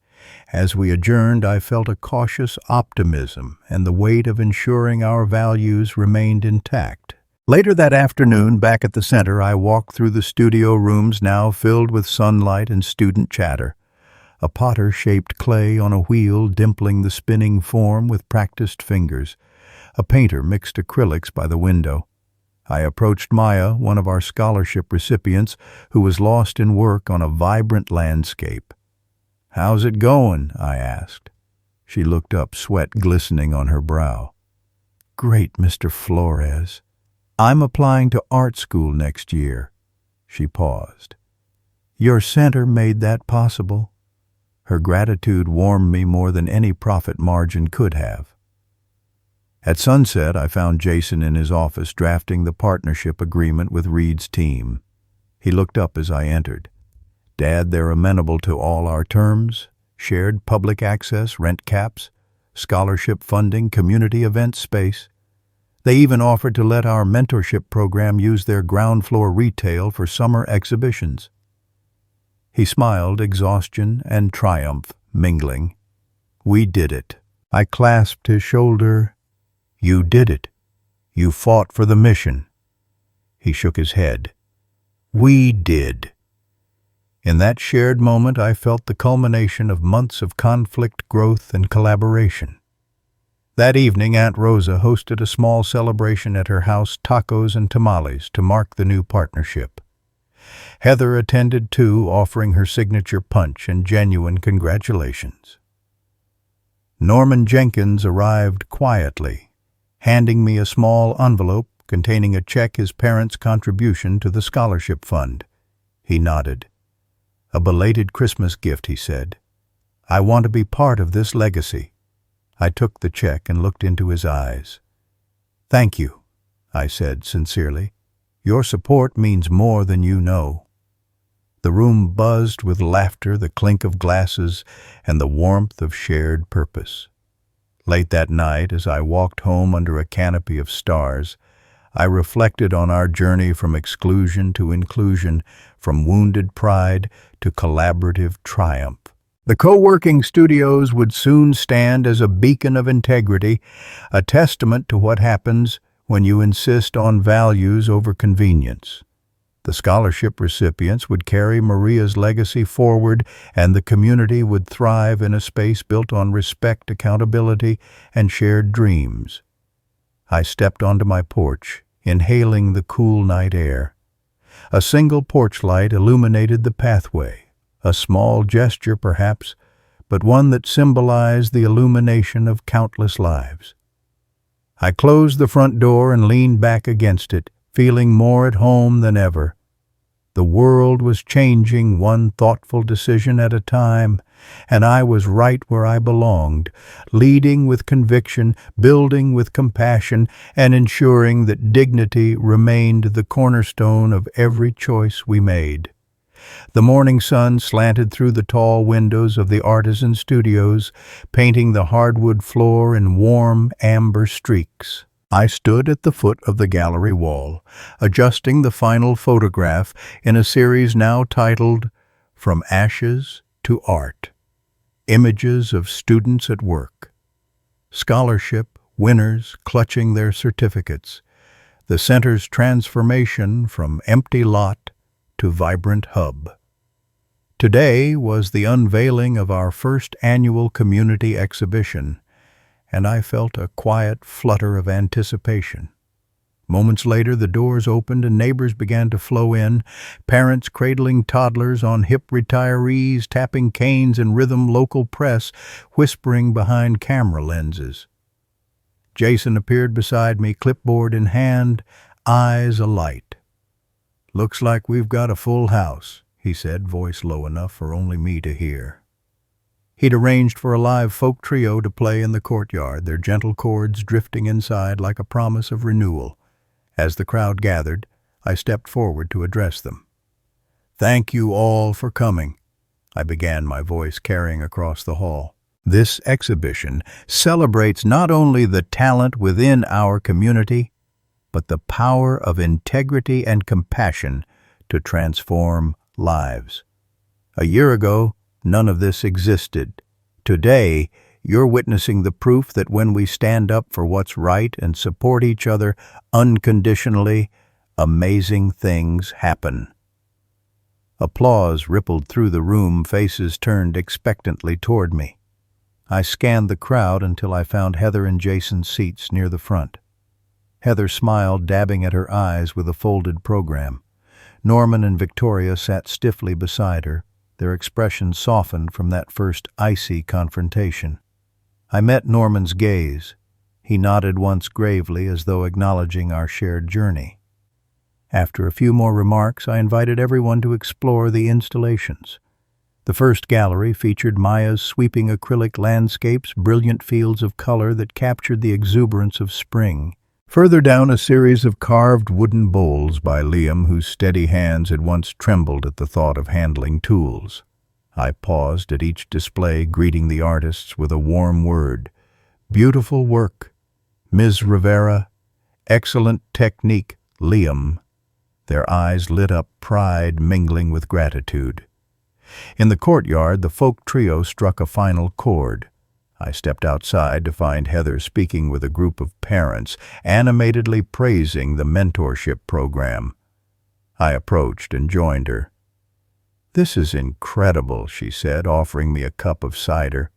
As we adjourned, I felt a cautious optimism and the weight of ensuring our values remained intact. Later that afternoon, back at the center, I walked through the studio rooms now filled with sunlight and student chatter. A potter shaped clay on a wheel, dimpling the spinning form with practiced fingers. A painter mixed acrylics by the window. I approached Maya, one of our scholarship recipients, who was lost in work on a vibrant landscape. "How's it going?" I asked. She looked up, sweat glistening on her brow. "Great, Mr. Flores. I'm applying to art school next year." She paused. "Your center made that possible." Her gratitude warmed me more than any profit margin could have. At sunset, I found Jason in his office drafting the partnership agreement with Reed's team. He looked up as I entered. "Dad, they're amenable to all our terms: shared public access, rent caps, scholarship funding, community event space. They even offered to let our mentorship program use their ground floor retail for summer exhibitions." He smiled, exhaustion and triumph mingling. "We did it." I clasped his shoulder. "You did it. You fought for the mission." He shook his head. "We did." In that shared moment, I felt the culmination of months of conflict, growth, and collaboration. That evening, Aunt Rosa hosted a small celebration at her house, tacos and tamales, to mark the new partnership. Heather attended too, offering her signature punch and genuine congratulations. Norman Jenkins arrived quietly, handing me a small envelope containing a check, his parents' contribution to the scholarship fund. He nodded. "A belated Christmas gift," he said. "I want to be part of this legacy." I took the check and looked into his eyes. "Thank you," I said sincerely. "Your support means more than you know." The room buzzed with laughter, the clink of glasses, and the warmth of shared purpose. Late that night, as I walked home under a canopy of stars, I reflected on our journey from exclusion to inclusion, from wounded pride to collaborative triumph. The co-working studios would soon stand as a beacon of integrity, a testament to what happens when you insist on values over convenience. The scholarship recipients would carry Maria's legacy forward, and the community would thrive in a space built on respect, accountability, and shared dreams. I stepped onto my porch, inhaling the cool night air. A single porch light illuminated the pathway, a small gesture perhaps, but one that symbolized the illumination of countless lives. I closed the front door and leaned back against it, feeling more at home than ever. The world was changing, one thoughtful decision at a time, and I was right where I belonged, leading with conviction, building with compassion, and ensuring that dignity remained the cornerstone of every choice we made. The morning sun slanted through the tall windows of the artisan studios, painting the hardwood floor in warm amber streaks. I stood at the foot of the gallery wall, adjusting the final photograph in a series now titled "From Ashes to Art." Images of students at work. Scholarship winners clutching their certificates. The center's transformation from empty lot to vibrant hub. Today was the unveiling of our first annual community exhibition, and I felt a quiet flutter of anticipation. Moments later, the doors opened and neighbors began to flow in, parents cradling toddlers on hip, retirees tapping canes in rhythm, local press whispering behind camera lenses. Jason appeared beside me, clipboard in hand, eyes alight. "Looks like we've got a full house," he said, voice low enough for only me to hear. He'd arranged for a live folk trio to play in the courtyard, their gentle chords drifting inside like a promise of renewal. As the crowd gathered, I stepped forward to address them. "Thank you all for coming," I began, my voice carrying across the hall. "This exhibition celebrates not only the talent within our community, but the power of integrity and compassion to transform lives. A year ago, none of this existed. Today, you're witnessing the proof that when we stand up for what's right and support each other unconditionally, amazing things happen." Applause rippled through the room, faces turned expectantly toward me. I scanned the crowd until I found Heather and Jason's seats near the front. Heather smiled, dabbing at her eyes with a folded program. Norman and Victoria sat stiffly beside her, their expressions softened from that first icy confrontation. I met Norman's gaze. He nodded once gravely as though acknowledging our shared journey. After a few more remarks, I invited everyone to explore the installations. The first gallery featured Maya's sweeping acrylic landscapes, brilliant fields of color that captured the exuberance of spring. Further down, a series of carved wooden bowls by Liam, whose steady hands had once trembled at the thought of handling tools. I paused at each display, greeting the artists with a warm word. "Beautiful work, Ms. Rivera. Excellent technique, Liam." Their eyes lit up, pride mingling with gratitude. In the courtyard, the folk trio struck a final chord. I stepped outside to find Heather speaking with a group of parents, animatedly praising the mentorship program. I approached and joined her. "This is incredible," she said, offering me a cup of cider.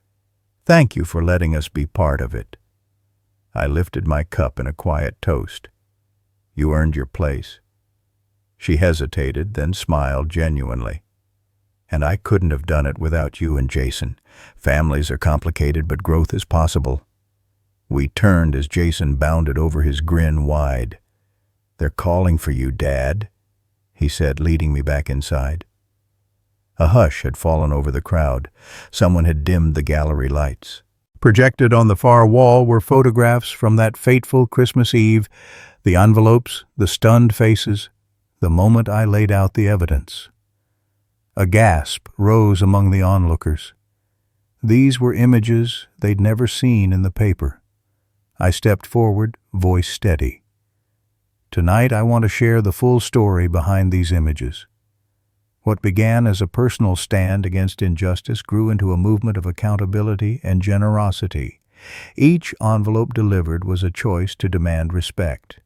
"Thank you for letting us be part of it." I lifted my cup in a quiet toast. "You earned your place." She hesitated, then smiled genuinely. "And I couldn't have done it without you and Jason. Families are complicated, but growth is possible." We turned as Jason bounded over, his grin wide. "They're calling for you, Dad," he said, leading me back inside. A hush had fallen over the crowd. Someone had dimmed the gallery lights. Projected on the far wall were photographs from that fateful Christmas Eve, the envelopes, the stunned faces, the moment I laid out the evidence. A gasp rose among the onlookers. These were images they'd never seen in the paper. I stepped forward, voice steady. "Tonight I want to share the full story behind these images." What began as a personal stand against injustice grew into a movement of accountability and generosity. Each envelope delivered was a choice to demand respect.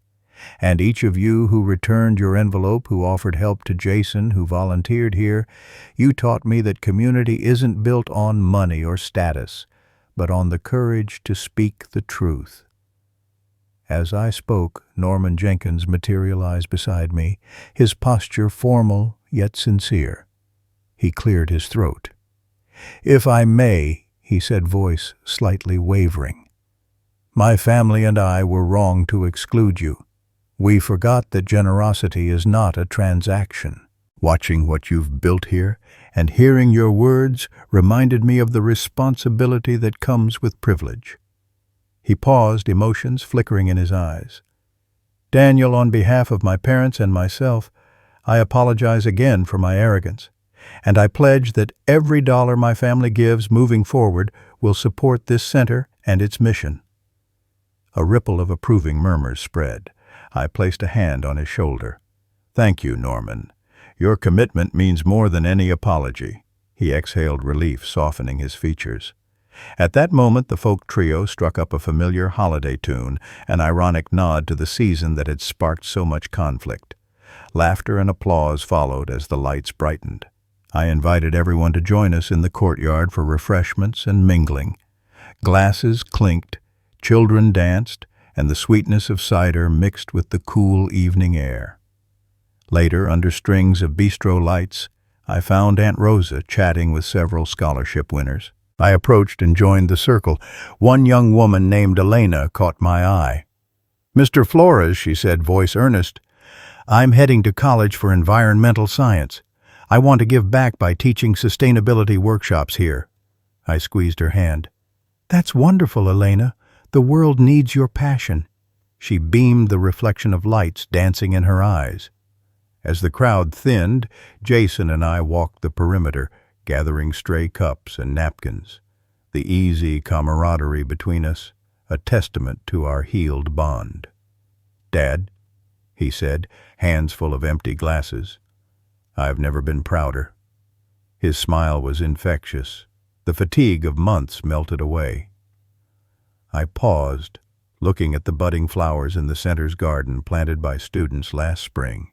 And each of you who returned your envelope, who offered help to Jason, who volunteered here, you taught me that community isn't built on money or status, but on the courage to speak the truth. As I spoke, Norman Jenkins materialized beside me, his posture formal yet sincere. He cleared his throat. "If I may," he said, voice slightly wavering, "my family and I were wrong to exclude you. We forgot that generosity is not a transaction. Watching what you've built here and hearing your words reminded me of the responsibility that comes with privilege." He paused, emotions flickering in his eyes. "Daniel, on behalf of my parents and myself, I apologize again for my arrogance, and I pledge that every dollar my family gives moving forward will support this center and its mission." A ripple of approving murmurs spread. I placed a hand on his shoulder. "Thank you, Norman. Your commitment means more than any apology." He exhaled relief, softening his features. At that moment, the folk trio struck up a familiar holiday tune, an ironic nod to the season that had sparked so much conflict. Laughter and applause followed as the lights brightened. I invited everyone to join us in the courtyard for refreshments and mingling. Glasses clinked, children danced, and the sweetness of cider mixed with the cool evening air. Later, under strings of bistro lights, I found Aunt Rosa chatting with several scholarship winners. I approached and joined the circle. One young woman named Elena caught my eye. "Mr. Flores," she said, voice earnest, "I'm heading to college for environmental science. I want to give back by teaching sustainability workshops here." I squeezed her hand. "That's wonderful, Elena. The world needs your passion." She beamed, the reflection of lights dancing in her eyes. As the crowd thinned, Jason and I walked the perimeter, gathering stray cups and napkins. The easy camaraderie between us, a testament to our healed bond. "Dad," he said, hands full of empty glasses, "I've never been prouder." His smile was infectious. The fatigue of months melted away. I paused, looking at the budding flowers in the center's garden planted by students last spring.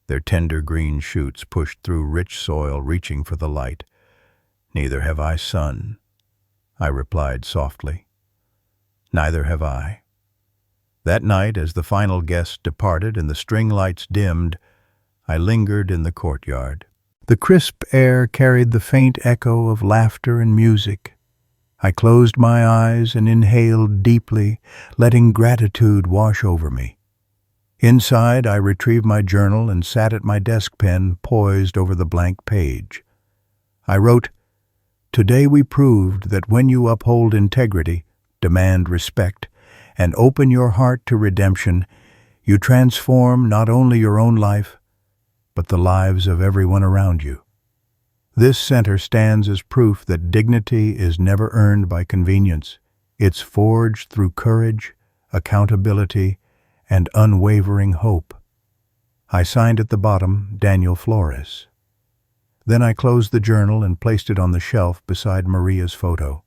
Their tender green shoots pushed through rich soil, reaching for the light. "Neither have I, son," I replied softly. "Neither have I." That night, as the final guests departed and the string lights dimmed, I lingered in the courtyard. The crisp air carried the faint echo of laughter and music. I closed my eyes and inhaled deeply, letting gratitude wash over me. Inside, I retrieved my journal and sat at my desk pen poised over the blank page. I wrote, "Today we proved that when you uphold integrity, demand respect, and open your heart to redemption, you transform not only your own life, but the lives of everyone around you." This center stands as proof that dignity is never earned by convenience. It's forged through courage, accountability, and unwavering hope. I signed at the bottom, Daniel Flores. Then I closed the journal and placed it on the shelf beside Maria's photo.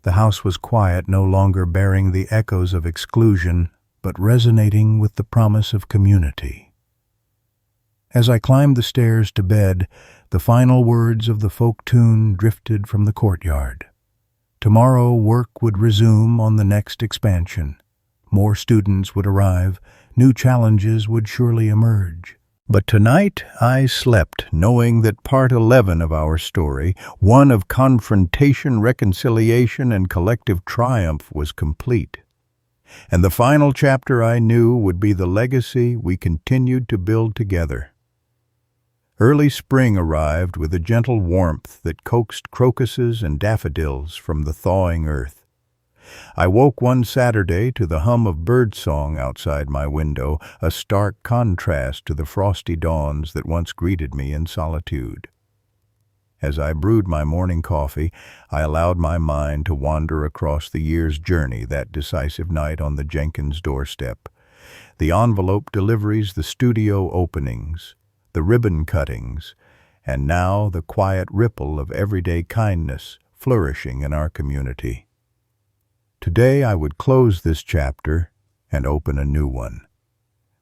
The house was quiet, no longer bearing the echoes of exclusion, but resonating with the promise of community. As I climbed the stairs to bed, the final words of the folk tune drifted from the courtyard. Tomorrow work would resume on the next expansion. More students would arrive, new challenges would surely emerge. But tonight I slept, knowing that part 11 of our story, one of confrontation, reconciliation, and collective triumph, was complete. And the final chapter, I knew, would be the legacy we continued to build together. Early spring arrived with a gentle warmth that coaxed crocuses and daffodils from the thawing earth. I woke one Saturday to the hum of birdsong outside my window, a stark contrast to the frosty dawns that once greeted me in solitude. As I brewed my morning coffee, I allowed my mind to wander across the year's journey that decisive night on the Jenkins doorstep. The envelope deliveries, the studio openings, the ribbon cuttings, and now the quiet ripple of everyday kindness flourishing in our community. Today I would close this chapter and open a new one.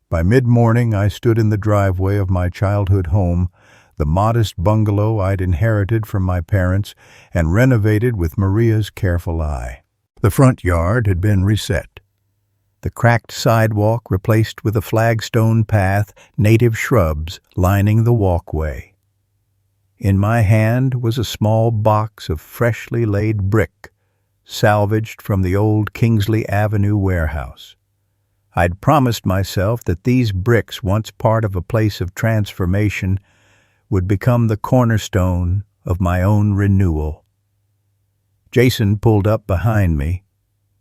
By mid-morning I stood in the driveway of my childhood home, the modest bungalow I'd inherited from my parents and renovated with Maria's careful eye. The front yard had been reset. The cracked sidewalk replaced with a flagstone path, native shrubs lining the walkway. In my hand was a small box of freshly laid brick, salvaged from the old Kingsley Avenue warehouse. I'd promised myself that these bricks, once part of a place of transformation, would become the cornerstone of my own renewal. Jason pulled up behind me,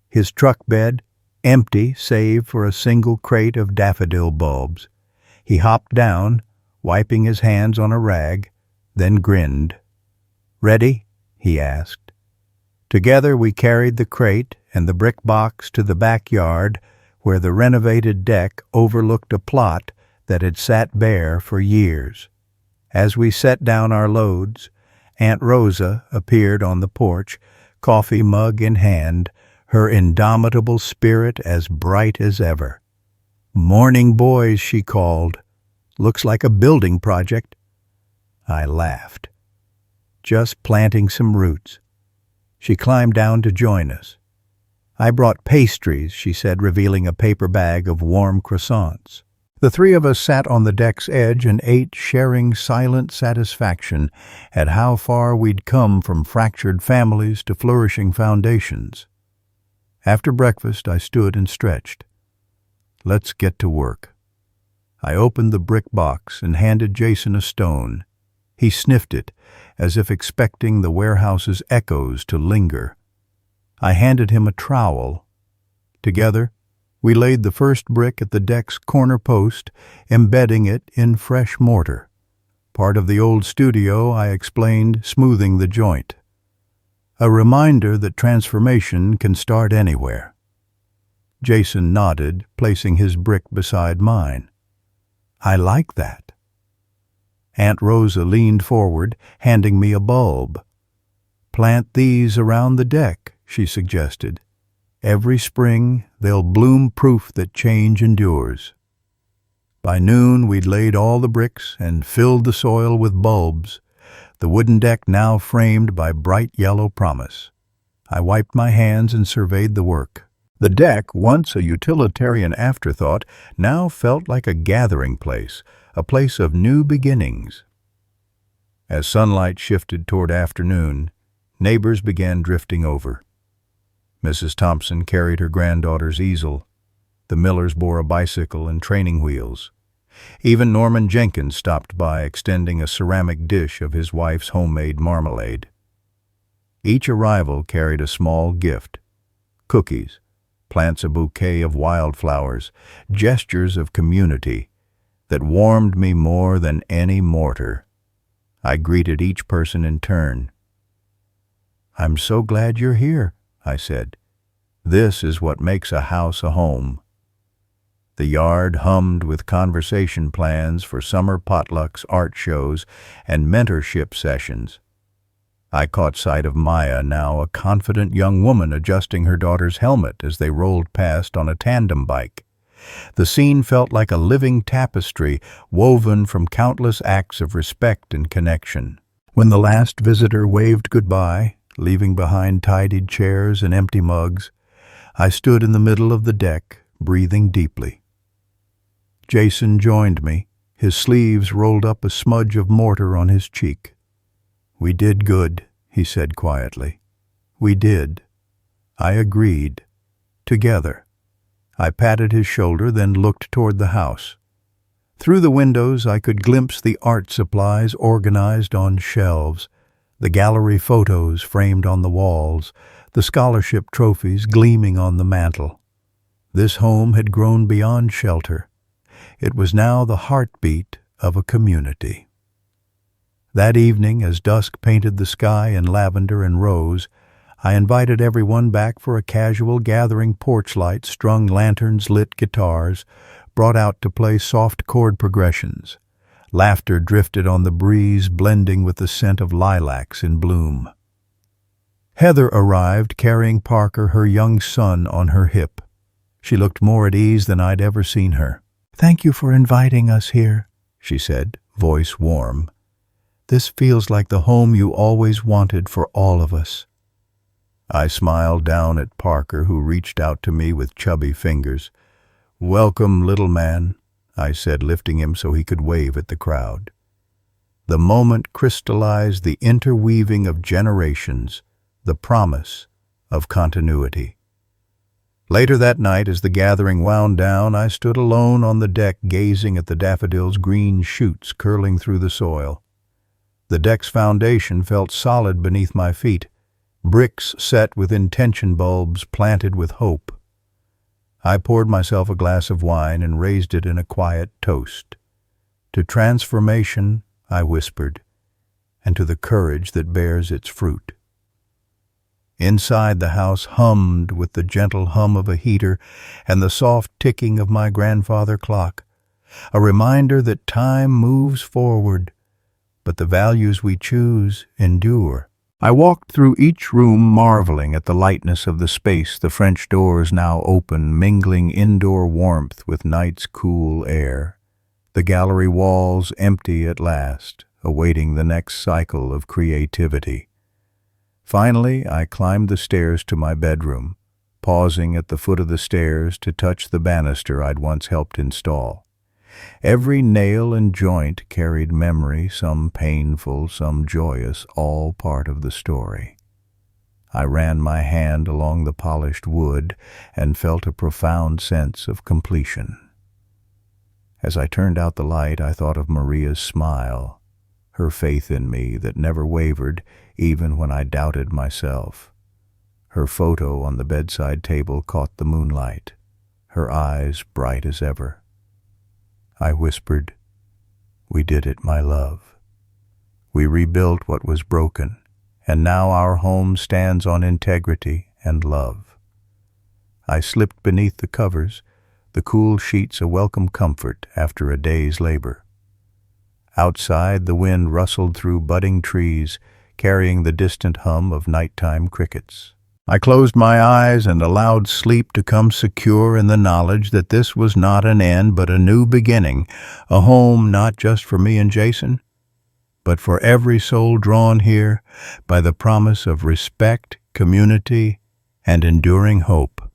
his truck bed empty save for a single crate of daffodil bulbs. He hopped down, wiping his hands on a rag, then grinned. "Ready?" he asked. Together we carried the crate and the brick box to the backyard where the renovated deck overlooked a plot that had sat bare for years. As we set down our loads, Aunt Rosa appeared on the porch, coffee mug in hand, her indomitable spirit as bright as ever. "Morning, boys," she called. "Looks like a building project." I laughed. "Just planting some roots." She climbed down to join us. "I brought pastries," she said, revealing a paper bag of warm croissants. The three of us sat on the deck's edge and ate, sharing silent satisfaction at how far we'd come from fractured families to flourishing foundations. After breakfast, I stood and stretched. "Let's get to work." I opened the brick box and handed Jason a stone. He sniffed it, as if expecting the warehouse's echoes to linger. I handed him a trowel. Together, we laid the first brick at the deck's corner post, embedding it in fresh mortar. "Part of the old studio," I explained, smoothing the joint. A reminder that transformation can start anywhere. Jason nodded, placing his brick beside mine. "I like that." Aunt Rosa leaned forward, handing me a bulb. "Plant these around the deck," she suggested. "Every spring they'll bloom, proof that change endures." By noon we'd laid all the bricks and filled the soil with bulbs, the wooden deck now framed by bright yellow promise. I wiped my hands and surveyed the work. The deck, once a utilitarian afterthought, now felt like a gathering place, a place of new beginnings. As sunlight shifted toward afternoon, neighbors began drifting over. Mrs. Thompson carried her granddaughter's easel. The Millers bore a bicycle and training wheels. Even Norman Jenkins stopped by, extending a ceramic dish of his wife's homemade marmalade. Each arrival carried a small gift: cookies, plants a bouquet of wildflowers, gestures of community that warmed me more than any mortar. I greeted each person in turn. "I'm so glad you're here," I said. "This is what makes a house a home." The yard hummed with conversation plans for summer potlucks, art shows, and mentorship sessions. I caught sight of Maya, now a confident young woman, adjusting her daughter's helmet as they rolled past on a tandem bike. The scene felt like a living tapestry woven from countless acts of respect and connection. When the last visitor waved goodbye, leaving behind tidied chairs and empty mugs, I stood in the middle of the deck, breathing deeply. Jason joined me, his sleeves rolled up a smudge of mortar on his cheek. "We did good," he said quietly. "We did." I agreed. Together. I patted his shoulder, then looked toward the house. Through the windows I could glimpse the art supplies organized on shelves, the gallery photos framed on the walls, the scholarship trophies gleaming on the mantel. This home had grown beyond shelter. It was now the heartbeat of a community. That evening, as dusk painted the sky in lavender and rose, I invited everyone back for a casual gathering. Porch lights, strung lanterns, lit guitars, brought out to play soft chord progressions. Laughter drifted on the breeze, blending with the scent of lilacs in bloom. Heather arrived, carrying Parker, her young son, on her hip. She looked more at ease than I'd ever seen her. "Thank you for inviting us here," she said, voice warm. "This feels like the home you always wanted for all of us." I smiled down at Parker, who reached out to me with chubby fingers. "Welcome, little man," I said, lifting him so he could wave at the crowd. The moment crystallized the interweaving of generations, the promise of continuity. Later that night, as the gathering wound down, I stood alone on the deck, gazing at the daffodils' green shoots curling through the soil. The deck's foundation felt solid beneath my feet, bricks set with intention, bulbs planted with hope. I poured myself a glass of wine and raised it in a quiet toast. "To transformation," I whispered, "and to the courage that bears its fruit." Inside, the house hummed with the gentle hum of a heater and the soft ticking of my grandfather clock, a reminder that time moves forward, but the values we choose endure. I walked through each room marveling at the lightness of the space, the French doors now open, mingling indoor warmth with night's cool air. The gallery walls empty at last, awaiting the next cycle of creativity. Finally, I climbed the stairs to my bedroom, pausing at the foot of the stairs to touch the banister I'd once helped install. Every nail and joint carried memory, some painful, some joyous, all part of the story. I ran my hand along the polished wood and felt a profound sense of completion. As I turned out the light, I thought of Maria's smile, her faith in me that never wavered even when I doubted myself. Her photo on the bedside table caught the moonlight, her eyes bright as ever. I whispered, "We did it, my love. We rebuilt what was broken, and now our home stands on integrity and love." I slipped beneath the covers, the cool sheets a welcome comfort after a day's labor. Outside, the wind rustled through budding trees, carrying the distant hum of nighttime crickets. I closed my eyes and allowed sleep to come secure in the knowledge that this was not an end but a new beginning, a home not just for me and Jason, but for every soul drawn here by the promise of respect, community, and enduring hope.